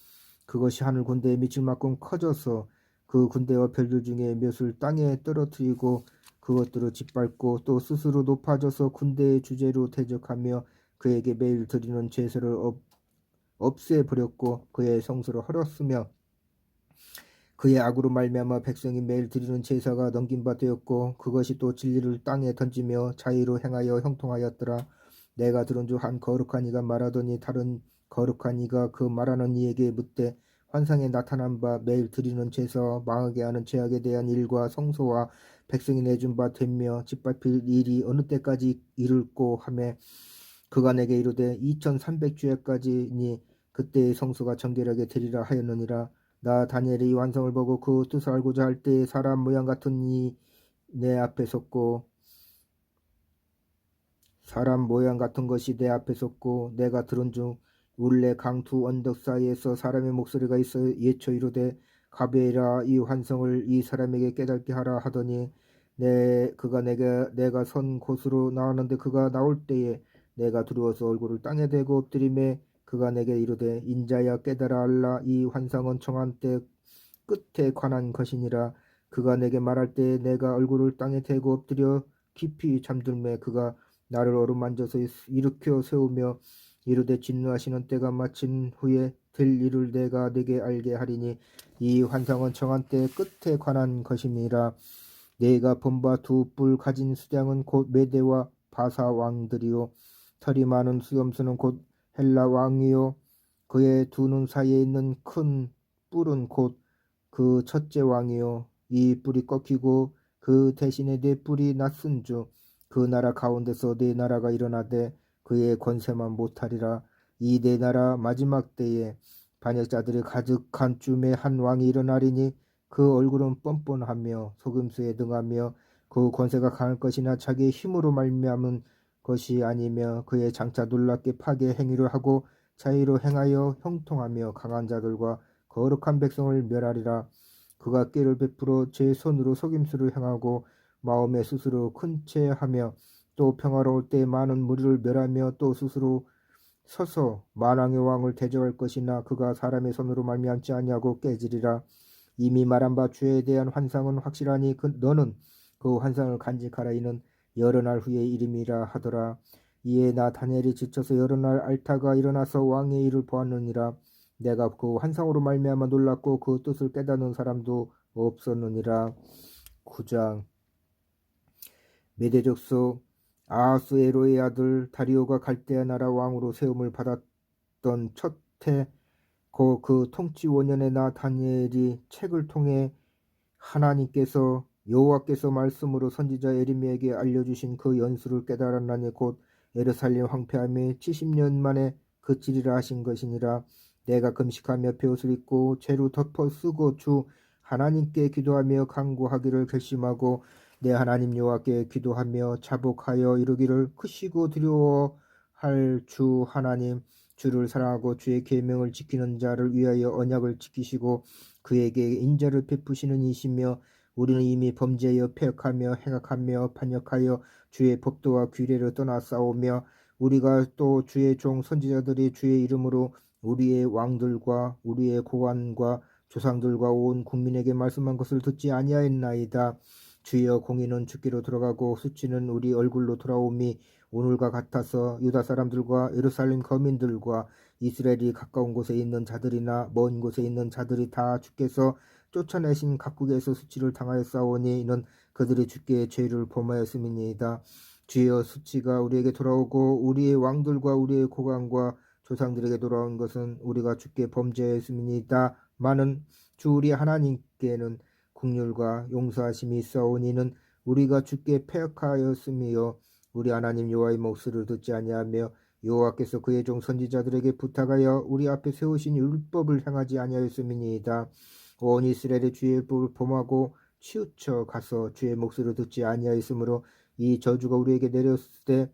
그것이 하늘 군대에 미칠 만큼 커져서 그 군대와 별들 중에 몇을 땅에 떨어뜨리고 그것들을 짓밟고 또 스스로 높아져서 군대의 주제로 대적하며 그에게 매일 드리는 제사를 없애버렸고 그의 성소를 헐었으며 그의 악으로 말미암아 백성이 매일 드리는 제사가 넘긴 바 되었고 그것이 또 진리를 땅에 던지며 자의로 행하여 형통하였더라. 내가 들은즉 한 거룩한 이가 말하더니 다른 거룩한 이가 그 말하는 이에게 묻되 환상에 나타난 바 매일 드리는 제사와 망하게 하는 죄악에 대한 일과 성소와 백성이 내준 바 되며 짓밟힐 일이 어느 때까지 이를꼬 하매 그가 내게 이르되 2300주야까지니 그때의 성소가 정결하게 되리라 하였느니라. 나 다니엘이 이 완성을 보고 그 뜻을 알고자 할 때에 사람 모양 같은 이 내 앞에 섰고 사람 모양 같은 것이 내 앞에 섰고 내가 들은 중 울레 강 두 언덕 사이에서 사람의 목소리가 있어 예쳐 이르되 가베라 이 환성을 이 사람에게 깨닫게 하라 하더니 그가 내가 선 곳으로 나왔는데 그가 나올 때에 내가 두려워서 얼굴을 땅에 대고 엎드리매 그가 내게 이르되 인자야 깨달아 알라 이 환상은 정한 때 끝에 관한 것이니라. 그가 내게 말할 때에 내가 얼굴을 땅에 대고 엎드려 깊이 잠들매 그가 나를 어루만져서 일으켜 세우며 이르되 진노하시는 때가 마친 후에 될 일을 내가 네게 알게 하리니 이 환상은 정한 때 끝에 관한 것임이라. 내가 본 바 두 뿔 가진 수장은 곧 메대와 바사 왕들이요 털이 많은 수염수는 곧 헬라 왕이요 그의 두 눈 사이에 있는 큰 뿔은 곧 그 첫째 왕이요 이 뿔이 꺾이고 그 대신에 네 뿔이 났은즉 그 나라 가운데서 네 나라가 일어나되 그의 권세만 못하리라. 이 네 나라 마지막 때에 반역자들이 가득한 쯤에 한 왕이 일어나리니 그 얼굴은 뻔뻔하며 속임수에 등하며 그 권세가 강할 것이나 자기의 힘으로 말미암은 것이 아니며 그의 장차 놀랍게 파괴 행위를 하고 자의로 행하여 형통하며 강한 자들과 거룩한 백성을 멸하리라. 그가 꾀를 베풀어 제 손으로 속임수를 행하고 마음에 스스로 큰 채하며 또 평화로울 때 많은 무리를 멸하며 또 스스로 서서 만왕의 왕을 대적할 것이나 그가 사람의 손으로 말미암지 아니하고 깨지리라. 이미 말한 바 주에 대한 환상은 확실하니 너는 그 환상을 간직하라. 이는 여러 날 후의 이름이라 하더라. 이에 나 다니엘이 지쳐서 여러 날 앓다가 일어나서 왕의 일을 보았느니라. 내가 그 환상으로 말미암아 놀랐고 그 뜻을 깨닫는 사람도 없었느니라. 9장. 메대 족속 아하스에로의 아들 다리오가 갈대아 나라 왕으로 세움을 받았던 첫 해 그 통치 5년에 나 다니엘이 책을 통해 하나님께서 여호와께서 말씀으로 선지자 에레미야에게 알려주신 그 연수를 깨달았나니 곧 예루살렘 황폐함이 70년 만에 그치리라 하신 것이니라. 내가 금식하며 베옷을 입고 죄로 덮어 쓰고 주 하나님께 기도하며 간구하기를 결심하고 내 하나님 여호와께 기도하며 자복하여 이루기를 크시고 두려워할 주 하나님 주를 사랑하고 주의 계명을 지키는 자를 위하여 언약을 지키시고 그에게 인자를 베푸시는 이시며 우리는 이미 범죄하여 패역하며 행악하며 반역하여 주의 법도와 규례를 떠나 싸우며 우리가 또 주의 종 선지자들이 주의 이름으로 우리의 왕들과 우리의 고관과 조상들과 온 국민에게 말씀한 것을 듣지 아니하였나이다. 주여 공의는 주께로 돌아가고 수치는 우리 얼굴로 돌아오미 오늘과 같아서 유다 사람들과 예루살렘 거민들과 이스라엘이 가까운 곳에 있는 자들이나 먼 곳에 있는 자들이 다 주께서 쫓아내신 각국에서 수치를 당하였사오니 이는 그들이 주께 죄를 범하였음이니이다. 주여 수치가 우리에게 돌아오고 우리의 왕들과 우리의 고관과 조상들에게 돌아온 것은 우리가 주께 범죄했음이니이다. 많은 주 우리 하나님께는 긍휼과 용서하심이 있사오니 이는 우리가 주께 패역하였음이요 우리 하나님 여호와의 목소리를 듣지 아니하며 여호와께서 그의 종 선지자들에게 부탁하여 우리 앞에 세우신 율법을 행하지 아니하였음이니이다. 온 이스라엘의 주의 율법을 범하고 치우쳐 가서 주의 목소리를 듣지 아니하였으므로 이 저주가 우리에게 내렸을 때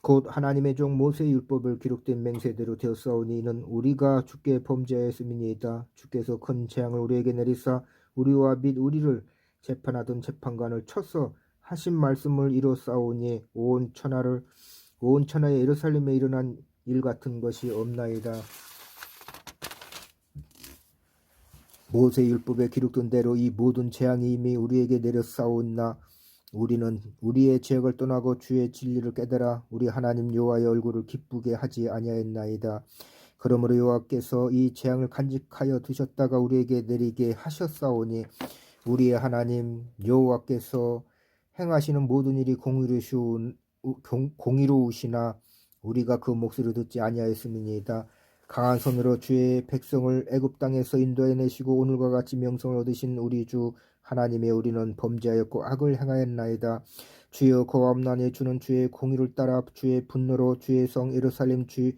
곧 하나님의 종 모세의 율법을 기록된 맹세대로 되었사오니 이는 우리가 주께 범죄하였음이니이다. 주께서 큰 재앙을 우리에게 내리사 우리와 및 우리를 재판하던 재판관을 쳐서 하신 말씀을 이루었사오니 온 천하에 예루살렘에 일어난 일 같은 것이 없나이다. 모세 율법에 기록된 대로 이 모든 재앙이 이미 우리에게 내렸사오나 우리는 우리의 죄악을 떠나고 주의 진리를 깨달아 우리 하나님 여호와의 얼굴을 기쁘게 하지 아니하였나이다. 그러므로 여호와께서 이 재앙을 간직하여 두셨다가 우리에게 내리게 하셨사오니 우리의 하나님 여호와께서 행하시는 모든 일이 공의로우시나 우리가 그 목소리를 듣지 아니하였음이니이다. 강한 손으로 주의 백성을 애굽 땅에서 인도해내시고 오늘과 같이 명성을 얻으신 우리 주 하나님의 우리는 범죄하였고 악을 행하였나이다. 주여 고아옵나니 주는 주의 공의를 따라 주의 분노로 주의 성 예루살렘 주의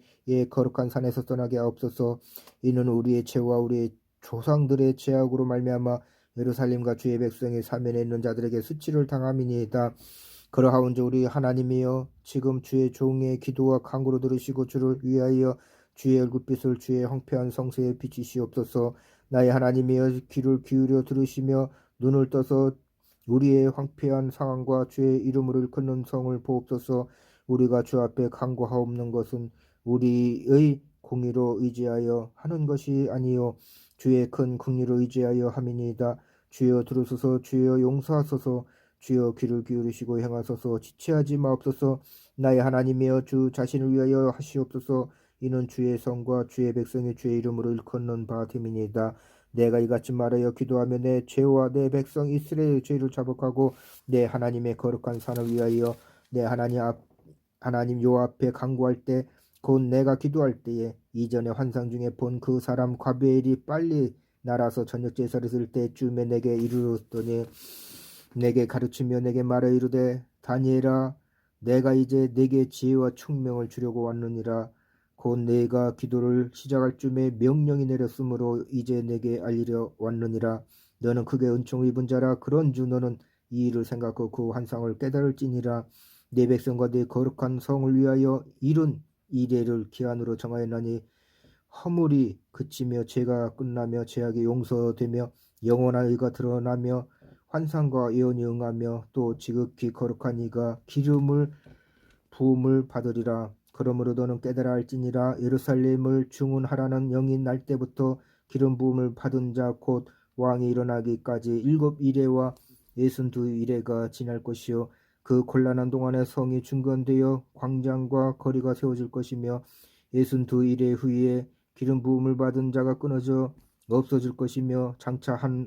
거룩한 산에서 떠나게 하옵소서. 이는 우리의 죄와 우리의 조상들의 죄악으로 말미암아 예루살렘과 주의 백성의 사면에 있는 자들에게 수치를 당함이니이다. 그러하온즉 우리 하나님이여 지금 주의 종의 기도와 간구를 들으시고 주를 위하여 주의 얼굴빛을 주의 황폐한 성소에 비치시옵소서. 나의 하나님이여 귀를 기울여 들으시며 눈을 떠서 우리의 황폐한 상황과 주의 이름으로 일컫는 성을 보옵소서. 우리가 주 앞에 간구하옵는 것은 우리의 공의로 의지하여 하는 것이 아니요 주의 큰 긍휼을 의지하여 함이니이다. 주여 들으소서. 주여 용서하소서. 주여 귀를 기울이시고 행하소서. 지체하지 마옵소서. 나의 하나님이여 주 자신을 위하여 하시옵소서. 이는 주의 성과 주의 백성이 주의 이름으로 일컫는 바 됨이니이다. 내가 이같이 말하여 기도하며 내 죄와 내 백성 이스라엘의 죄를 자복하고 내 하나님의 거룩한 산을 위하여 내 하나님 여호와 앞에 간구할 때 곧 내가 기도할 때에 이전에 환상 중에 본 그 사람 가브엘이 빨리 날아서 저녁 제사를 쓸 때쯤에 내게 이르렀더니 내게 가르치며 내게 말하 이르되 다니엘아 내가 이제 내게 지혜와 총명을 주려고 왔느니라. 곧 내가 기도를 시작할 쯤에 명령이 내렸으므로 이제 내게 알리려 왔느니라. 너는 크게 은총을 입은 자라. 그런즉 너는 이 일을 생각하고 그 환상을 깨달을지니라. 내 백성과 내 거룩한 성을 위하여 이룬 이래를 기한으로 정하였나니 허물이 그치며 죄가 끝나며 죄악이 용서되며 영원한 의가 드러나며 환상과 예언이 응하며 또 지극히 거룩한 이가 기름을 부음을 받으리라. 그러므로 너는 깨달아 알지니라. 예루살렘을 중훈하라는 영이 날 때부터 기름 부음을 받은 자 곧 왕이 일어나기까지 7이레와 62이레가 지날 것이요 그 곤란한 동안에 성이 중건되어 광장과 거리가 세워질 것이며 62이레 후에 기름 부음을 받은 자가 끊어져 없어질 것이며 장차 한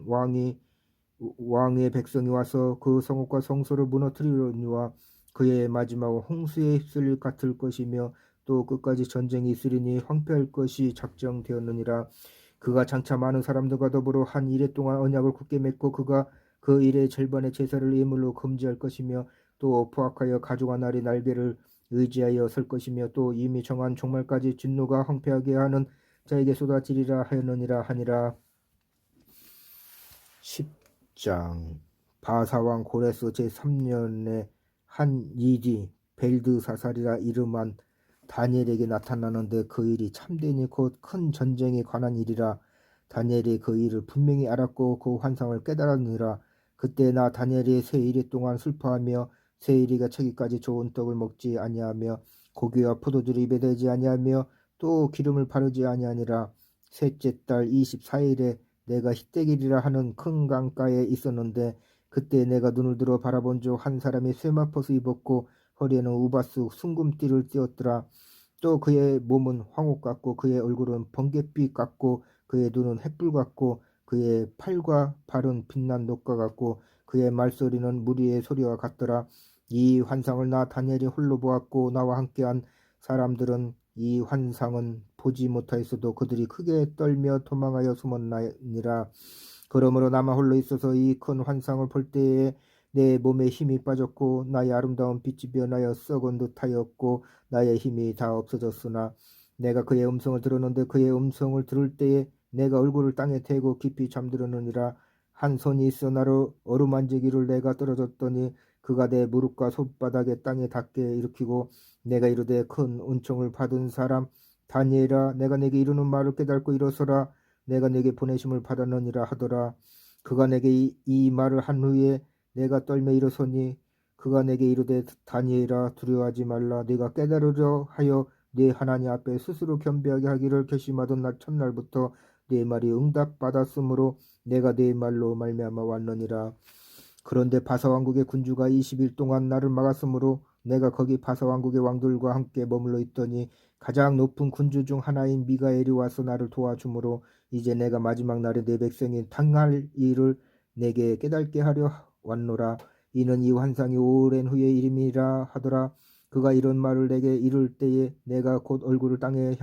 왕의 백성이 와서 그 성읍과 성소를 무너뜨리려니와 그의 마지막은 홍수에 휩쓸릴 같을 것이며 또 끝까지 전쟁이 있으리니 황폐할 것이 작정되었느니라. 그가 장차 많은 사람들과 더불어 한 이래 동안 언약을 굳게 맺고 그가 그 일의 절반의 제사를 예물로 금지할 것이며 또 포악하여 가져간 날의 날개를 의지하여 설 것이며 또 이미 정한 종말까지 진노가 황폐하게 하는 자에게 쏟아지리라 하였느니라 하니라. 10장 바사왕 고레스 제3년에 한 일이 벨드사살이라 이름한 다니엘에게 나타나는데 그 일이 참되니 곧 큰 전쟁에 관한 일이라. 다니엘이 그 일을 분명히 알았고 그 환상을 깨달았느니라. 그때 나 다니엘이 세 일이 동안 슬퍼하며 세 일이가 차기까지 좋은 떡을 먹지 아니하며 고기와 포도주를 입에 대지 아니하며 또 기름을 바르지 아니하니라. 셋째 달 24일에 내가 히데길이라 하는 큰 강가에 있었는데 그때 내가 눈을 들어 바라본 중 한 사람이 쇠마포스 입었고 허리에는 우바스 순금띠를 띄었더라. 또 그의 몸은 황옥 같고 그의 얼굴은 번갯빛 같고 그의 눈은 햇불 같고 그의 팔과 발은 빛난 녹과 같고 그의 말소리는 무리의 소리와 같더라. 이 환상을 나 다니엘이 홀로 보았고 나와 함께한 사람들은 이 환상은 보지 못하였어도 그들이 크게 떨며 도망하여 숨었나니라. 그러므로 나만 홀로 있어서 이 큰 환상을 볼 때에 내 몸에 힘이 빠졌고 나의 아름다운 빛이 변하여 썩은 듯하였고 나의 힘이 다 없어졌으나 내가 그의 음성을 들었는데 그의 음성을 들을 때에 내가 얼굴을 땅에 대고 깊이 잠들었느니라. 한 손이 있어 나를 어루만지기를 내가 떨어졌더니 그가 내 무릎과 손바닥에 땅에 닿게 일으키고 내가 이르되 큰 은총을 받은 사람 다니엘아 내가 내게 이르는 말을 깨닫고 일어서라. 내가 내게 보내심을 받았느니라 하더라. 그가 내게 이 말을 한 후에 내가 떨며 일어서니 그가 내게 이르되 다니엘아 두려워하지 말라. 네가 깨달으려 하여 네 하나님 앞에 스스로 겸비하게 하기를 결심하던 날 첫날부터 네 말이 응답받았으므로 내가 네 말로 말미암아 왔느니라. 그런데 바사왕국의 군주가 20일 동안 나를 막았으므로 내가 거기 바사왕국의 왕들과 함께 머물러 있더니 가장 높은 군주 중 하나인 미가엘이 와서 나를 도와주므로 이제 내가 마지막 날에 내 백성이 당할 일을 내게 깨닫게 하려 왔노라. 이는 이 환상이 오랜 후의 일임이라 하더라. 그가 이런 말을 내게 이를 때에 내가 곧 얼굴을 땅에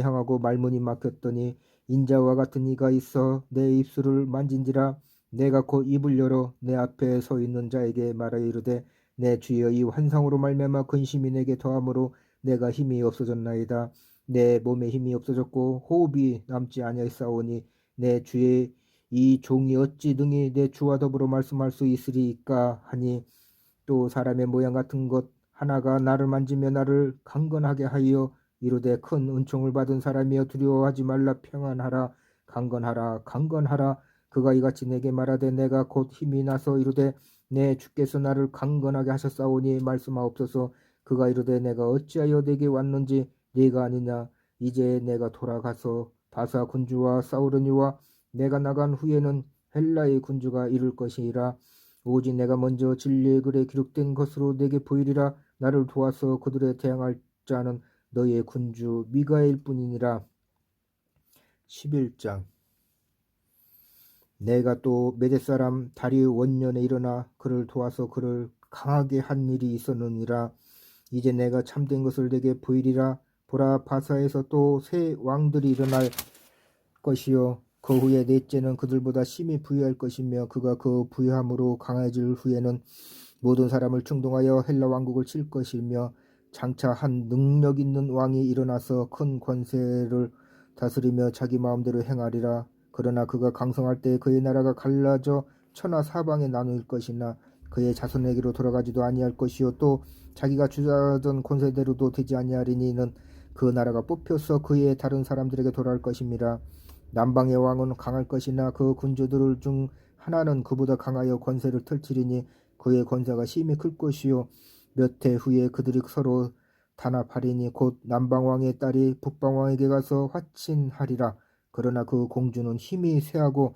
향하고 말문이 막혔더니 인자와 같은 이가 있어 내 입술을 만진지라. 내가 곧 입을 열어 내 앞에 서 있는 자에게 말하여 이르되 내 주여 이 환상으로 말미암아 근심이 내게 더함으로 내가 힘이 없어졌나이다. 내 몸에 힘이 없어졌고 호흡이 남지 아니하였사오니 내 주의 이 종이 어찌 능히 내 주와 더불어 말씀할 수 있으리까 하니 또 사람의 모양 같은 것 하나가 나를 만지며 나를 강건하게 하여 이르되 큰 은총을 받은 사람이여 두려워하지 말라 평안하라 강건하라 강건하라. 그가 이같이 내게 말하되 내가 곧 힘이 나서 이르되 내 주께서 나를 강건하게 하셨사오니 말씀하옵소서. 그가 이르되 내가 어찌하여 내게 왔는지 네가 아니냐. 이제 내가 돌아가서 바사 군주와 싸우려니와 내가 나간 후에는 헬라의 군주가 이룰 것이라. 오직 내가 먼저 진리의 글에 기록된 것으로 내게 보이리라. 나를 도와서 그들에 대항할 자는 너의 군주 미가엘 뿐이니라. 11장 내가 또 메대 사람 다리오 원년에 일어나 그를 도와서 그를 강하게 한 일이 있었느니라. 이제 내가 참된 것을 내게 보이리라. 보라 바사에서 또 새 왕들이 일어날 것이요 그 후에 넷째는 그들보다 심히 부유할 것이며 그가 그 부유함으로 강해질 후에는 모든 사람을 충동하여 헬라 왕국을 칠 것이며 장차 한 능력 있는 왕이 일어나서 큰 권세를 다스리며 자기 마음대로 행하리라. 그러나 그가 강성할 때 그의 나라가 갈라져 천하 사방에 나누일 것이나 그의 자손에게로 돌아가지도 아니할 것이요 또 자기가 주자던 권세대로도 되지 아니하리니 이는 그 나라가 뽑혀서 그의 다른 사람들에게 돌아올 것임이라. 남방의 왕은 강할 것이나 그 군주들 중 하나는 그보다 강하여 권세를 펼치리니 그의 권세가 심히 클 것이요 몇 해 후에 그들이 서로 단합하리니 곧 남방왕의 딸이 북방왕에게 가서 화친하리라. 그러나 그 공주는 힘이 쇠하고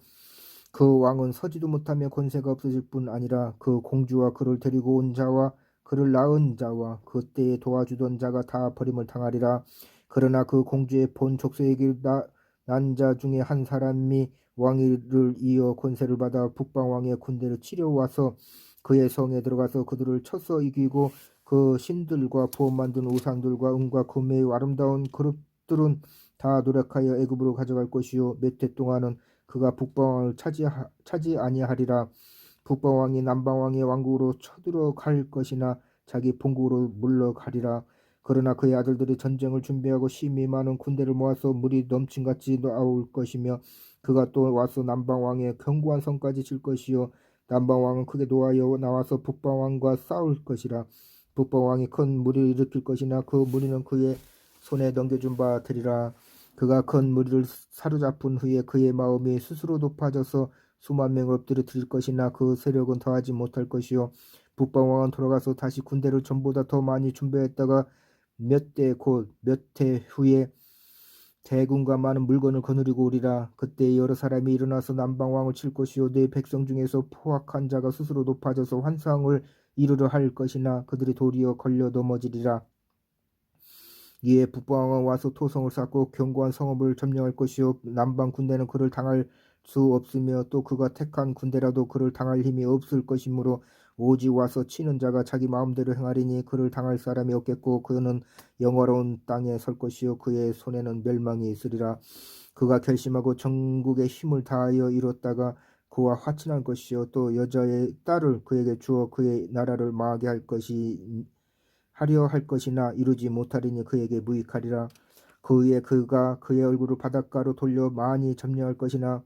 그 왕은 서지도 못하며 권세가 없어질 뿐 아니라 그 공주와 그를 데리고 온 자와 그를 낳은 자와 그때에 도와주던 자가 다 버림을 당하리라. 그러나 그 공주의 본 족속에게 난 자 중에 한 사람이 왕위를 이어 권세를 받아 북방왕의 군대를 치려와서 그의 성에 들어가서 그들을 쳐서 이기고 그 신들과 보험 만든 우상들과 은과 금의 아름다운 그릇들은 다 노력하여 애굽으로 가져갈 것이요 몇 해 동안은 그가 북방왕을 차지 아니하리라. 북방왕이 남방왕의 왕국으로 쳐들어갈 것이나 자기 본국으로 물러가리라. 그러나 그의 아들들이 전쟁을 준비하고 심히 많은 군대를 모아서 물이 넘친같이 나올 것이며 그가 또 와서 남방왕의 견고한 성까지 칠 것이요 남방왕은 크게 노하여 나와서 북방왕과 싸울 것이라. 북방왕이 큰 무리를 일으킬 것이나 그 무리는 그의 손에 넘겨준 바 되리라. 그가 큰 무리를 사로잡은 후에 그의 마음이 스스로 높아져서 수만 명을 엎드려뜨릴 것이나 그 세력은 더하지 못할 것이요 북방왕은 돌아가서 다시 군대를 전보다 더 많이 준비했다가 몇 해 후에 대군과 많은 물건을 거느리고 오리라. 그때 여러 사람이 일어나서 남방왕을 칠 것이요 내 백성 중에서 포악한 자가 스스로 높아져서 환상을 이루려 할 것이나 그들이 도리어 걸려 넘어지리라. 이에 북방왕은 와서 토성을 쌓고 견고한 성읍을 점령할 것이요 남방 군대는 그를 당할 수 없으며 또 그가 택한 군대라도 그를 당할 힘이 없을 것이므로 오직 와서 치는 자가 자기 마음대로 행하리니 그를 당할 사람이 없겠고 그는 영화로운 땅에 설 것이요 그의 손에는 멸망이 있으리라. 그가 결심하고 전국의 힘을 다하여 이뤘다가 그와 화친할 것이요 또 여자의 딸을 그에게 주어 그의 나라를 망하게 하려 할 것이나 이루지 못하리니 그에게 무익하리라. 그후에 그가 그의 얼굴을 바닷가로 돌려 많이 점령할 것이나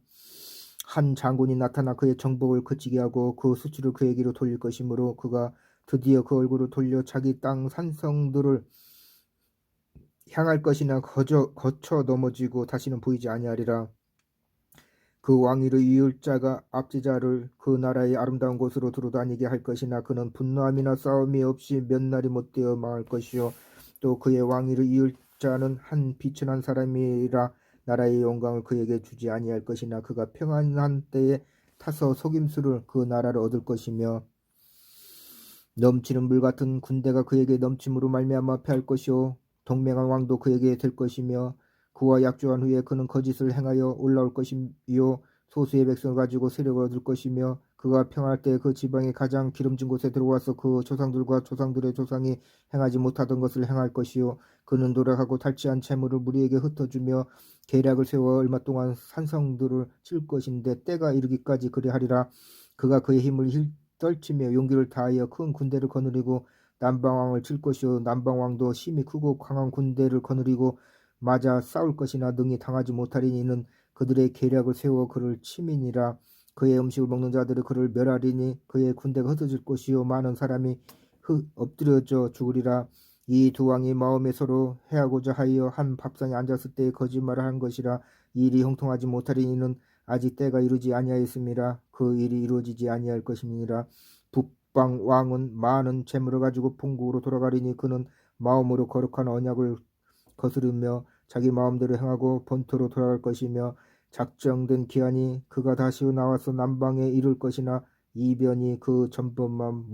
한 장군이 나타나 그의 정복을 그치게 하고 그 수출을 그에게로 돌릴 것이므로 그가 드디어 그 얼굴을 돌려 자기 땅 산성들을 향할 것이나 거쳐 넘어지고 다시는 보이지 아니하리라. 그 왕위를 이을 자가 압제자를 그 나라의 아름다운 곳으로 두루다니게 할 것이나 그는 분노함이나 싸움이 없이 몇 날이 못되어 망할 것이요 또 그의 왕위를 이을 자는 한 비천한 사람이라 나라의 영광을 그에게 주지 아니할 것이나 그가 평안한 때에 타서 속임수를 그 나라를 얻을 것이며 넘치는 물 같은 군대가 그에게 넘침으로 말미암아 패할 것이요 동맹한 왕도 그에게 될 것이며 그와 약조한 후에 그는 거짓을 행하여 올라올 것이요 소수의 백성을 가지고 세력을 얻을 것이며 그가 평할 때 그 지방의 가장 기름진 곳에 들어와서 그 조상들과 조상들의 조상이 행하지 못하던 것을 행할 것이요 그는 노력하고 탈취한 재물을 무리에게 흩어주며 계략을 세워 얼마 동안 산성들을 칠 것인데 때가 이르기까지 그리하리라. 그가 그의 힘을 떨치며 용기를 다하여 큰 군대를 거느리고 남방왕을 칠 것이요 남방왕도 힘이 크고 강한 군대를 거느리고 맞아 싸울 것이나 능히 당하지 못하리니 이는 그들의 계략을 세워 그를 치민이라. 그의 음식을 먹는 자들이 그를 멸하리니 그의 군대가 흩어질 것이요 많은 사람이 엎드려져 죽으리라. 이 두 왕이 마음에 서로 해하고자 하여 한 밥상에 앉았을 때에 거짓말을 한 것이라. 이 일이 형통하지 못하리니 이는 아직 때가 이루지 아니하였음이라. 그 일이 이루어지지 아니할 것임이니라. 북방 왕은 많은 재물을 가지고 본국으로 돌아가리니 그는 마음으로 거룩한 언약을 거스르며 자기 마음대로 행하고 본토로 돌아갈 것이며 작정된 기한이 그가 다시 나와서 남방에 이를 것이나 이번이 그 전번만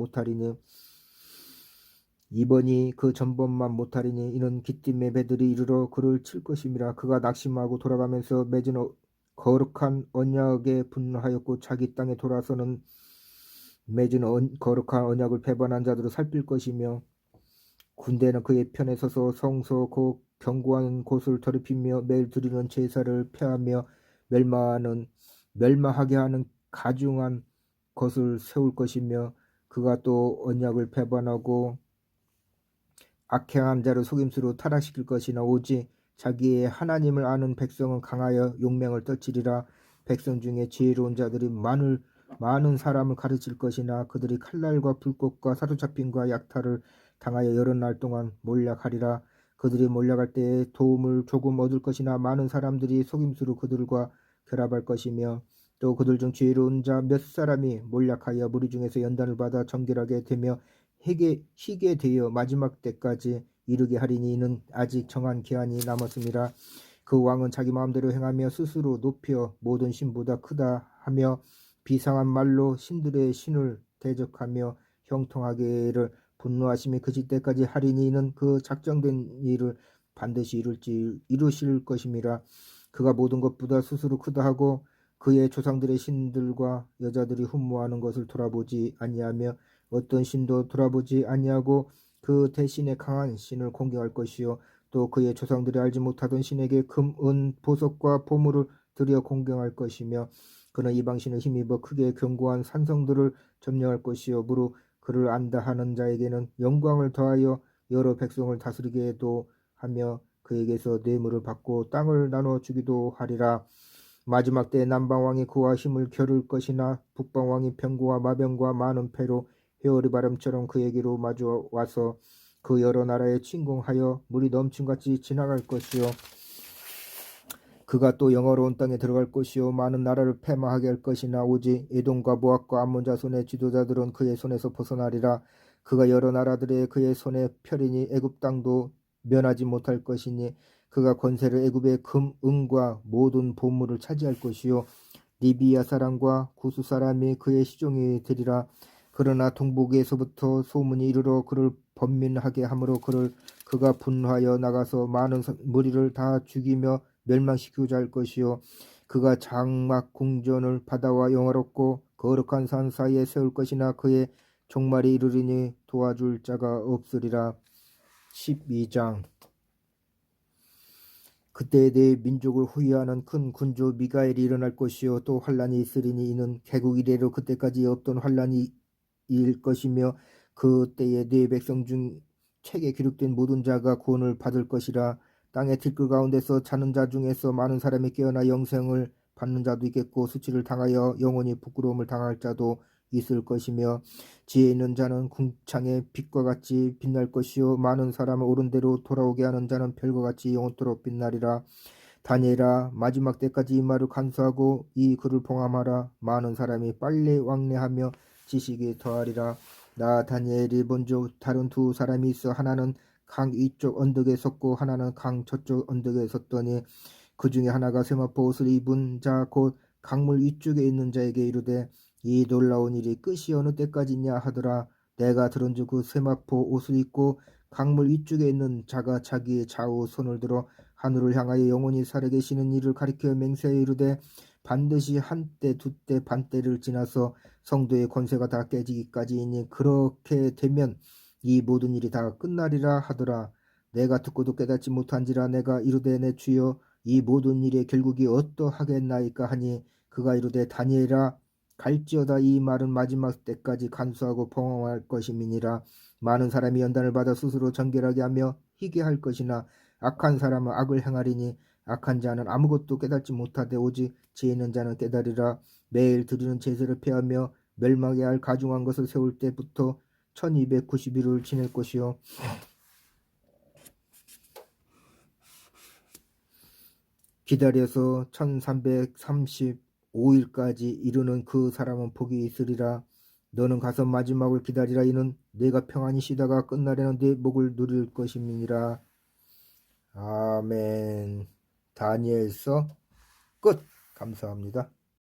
못하리니 이는 기띔의 배들이 이르러 그를 칠 것임이라. 그가 낙심하고 돌아가면서 맺은 거룩한 언약에 분노하였고 자기 땅에 돌아서는 맺은 거룩한 언약을 배반한 자들을 살필 것이며 군대는 그의 편에 서서 성소 곧 견고한 곳을 더럽히며 매일 드리는 제사를 폐하며 멸망하게 하는 가증한 것을 세울 것이며 그가 또 언약을 배반하고 악행한 자를 속임수로 타락시킬 것이나 오직 자기의 하나님을 아는 백성은 강하여 용맹을 떨치리라. 백성 중에 지혜로운 자들이 많은 사람을 가르칠 것이나 그들이 칼날과 불꽃과 사로잡힘과 약탈을 당하여 여러 날 동안 몰락하리라. 그들이 몰락할 때에 도움을 조금 얻을 것이나 많은 사람들이 속임수로 그들과 결합할 것이며 또 그들 중 지혜로운 자 몇 사람이 몰락하여 무리 중에서 연단을 받아 정결하게 되며 희게 되어 마지막 때까지 이르게 하리니 이는 아직 정한 기한이 남았습니다. 그 왕은 자기 마음대로 행하며 스스로 높여 모든 신보다 크다 하며 비상한 말로 신들의 신을 대적하며 형통하게를 분노하심이 그칠 때까지 하리니 이는 그 작정된 일을 반드시 이루실 것임이라. 그가 모든 것보다 스스로 크다 하고 그의 조상들의 신들과 여자들이 흠모하는 것을 돌아보지 아니하며 어떤 신도 돌아보지 아니하고 그 대신에 강한 신을 공경할 것이요 또 그의 조상들이 알지 못하던 신에게 금, 은, 보석과 보물을 들여 공경할 것이며 그는 이방신을 힘입어 크게 견고한 산성들을 점령할 것이요 무릇 그를 안다 하는 자에게는 영광을 더하여 여러 백성을 다스리게도 하며 그에게서 뇌물을 받고 땅을 나눠 주기도 하리라. 마지막 때 남방왕이 그와 힘을 겨룰 것이나 북방왕이 병고와 마병과 많은 패로 회오리 바람처럼 그에게로 마주 와서 그 여러 나라에 침공하여 물이 넘침같이 지나갈 것이요 그가 또 영화로운 땅에 들어갈 것이요 많은 나라를 패망하게 할 것이나 오직 에돔과 모압과 암몬 자손의 지도자들은 그의 손에서 벗어나리라. 그가 여러 나라들의 그의 손에 펴리니 애굽 땅도 면하지 못할 것이니 그가 권세를 애굽의 금, 은과 모든 보물을 차지할 것이요 리비아 사람과 구스 사람이 그의 시종이 되리라. 그러나 동북에서부터 소문이 이르러 그를 번민하게 하므로 그가 분하여 나가서 많은 무리를 다 죽이며 멸망시키고자 할 것이요 그가 장막 궁전을 바다와 영화롭고 거룩한 산 사이에 세울 것이나 그의 종말이 이르리니 도와줄 자가 없으리라. 12장. 그때 내 민족을 호위하는 큰 군주 미가엘이 일어날 것이요 또 환란이 있으리니 이는 개국 이래로 그때까지 없던 환란이 일 것이며 그때에 네 백성 중 책에 기록된 모든 자가 구원을 받을 것이라. 땅의 들끓 가운데서 자는 자 중에서 많은 사람이 깨어나 영생을 받는 자도 있겠고 수치를 당하여 영원히 부끄러움을 당할 자도 있을 것이며 지혜 있는 자는 궁창의 빛과 같이 빛날 것이요 많은 사람을 옳은 대로 돌아오게 하는 자는 별과 같이 영원토록 빛나리라. 다니엘아 마지막 때까지 이 말을 간수하고 이 글을 봉함하라. 많은 사람이 빨리 왕래하며 지식이 더하리라. 나 다니엘이 먼저 다른 두 사람이 있어 하나는 강 이쪽 언덕에 섰고 하나는 강 저쪽 언덕에 섰더니 그 중에 하나가 세마포 옷을 입은 자 곧 강물 위쪽에 있는 자에게 이르되 이 놀라운 일이 끝이 어느 때까지냐 하더라. 내가 들은즉 그 세마포 옷을 입고 강물 위쪽에 있는 자가 자기의 좌우 손을 들어 하늘을 향하여 영원히 살아계시는 이를 가리켜 맹세하여 이르되 반드시 한때 두때 반때를 지나서 성도의 권세가 다 깨지기까지이니 그렇게 되면 이 모든 일이 다 끝나리라 하더라. 내가 듣고도 깨닫지 못한지라. 내가 이르되 내 주여 이 모든 일의 결국이 어떠하겠나이까 하니 그가 이르되 다니엘아 갈지어다 이 말은 마지막 때까지 간수하고 봉황할 것임이니라. 많은 사람이 연단을 받아 스스로 정결하게 하며 희게 할 것이나 악한 사람은 악을 행하리니 악한 자는 아무것도 깨닫지 못하되 오직 지혜 있는 자는 깨달으리라. 매일 드리는 제사를 폐하며 멸망해야 할 가중한 것을 세울 때부터 1290일을 지낼 것이요 기다려서 1335일까지 이르는 그 사람은 복이 있으리라. 너는 가서 마지막을 기다리라. 이는 내가 평안히 쉬다가 끝날에는 내 복을 누릴 것임이니라. 아멘. 다니엘서 끝. 감사합니다.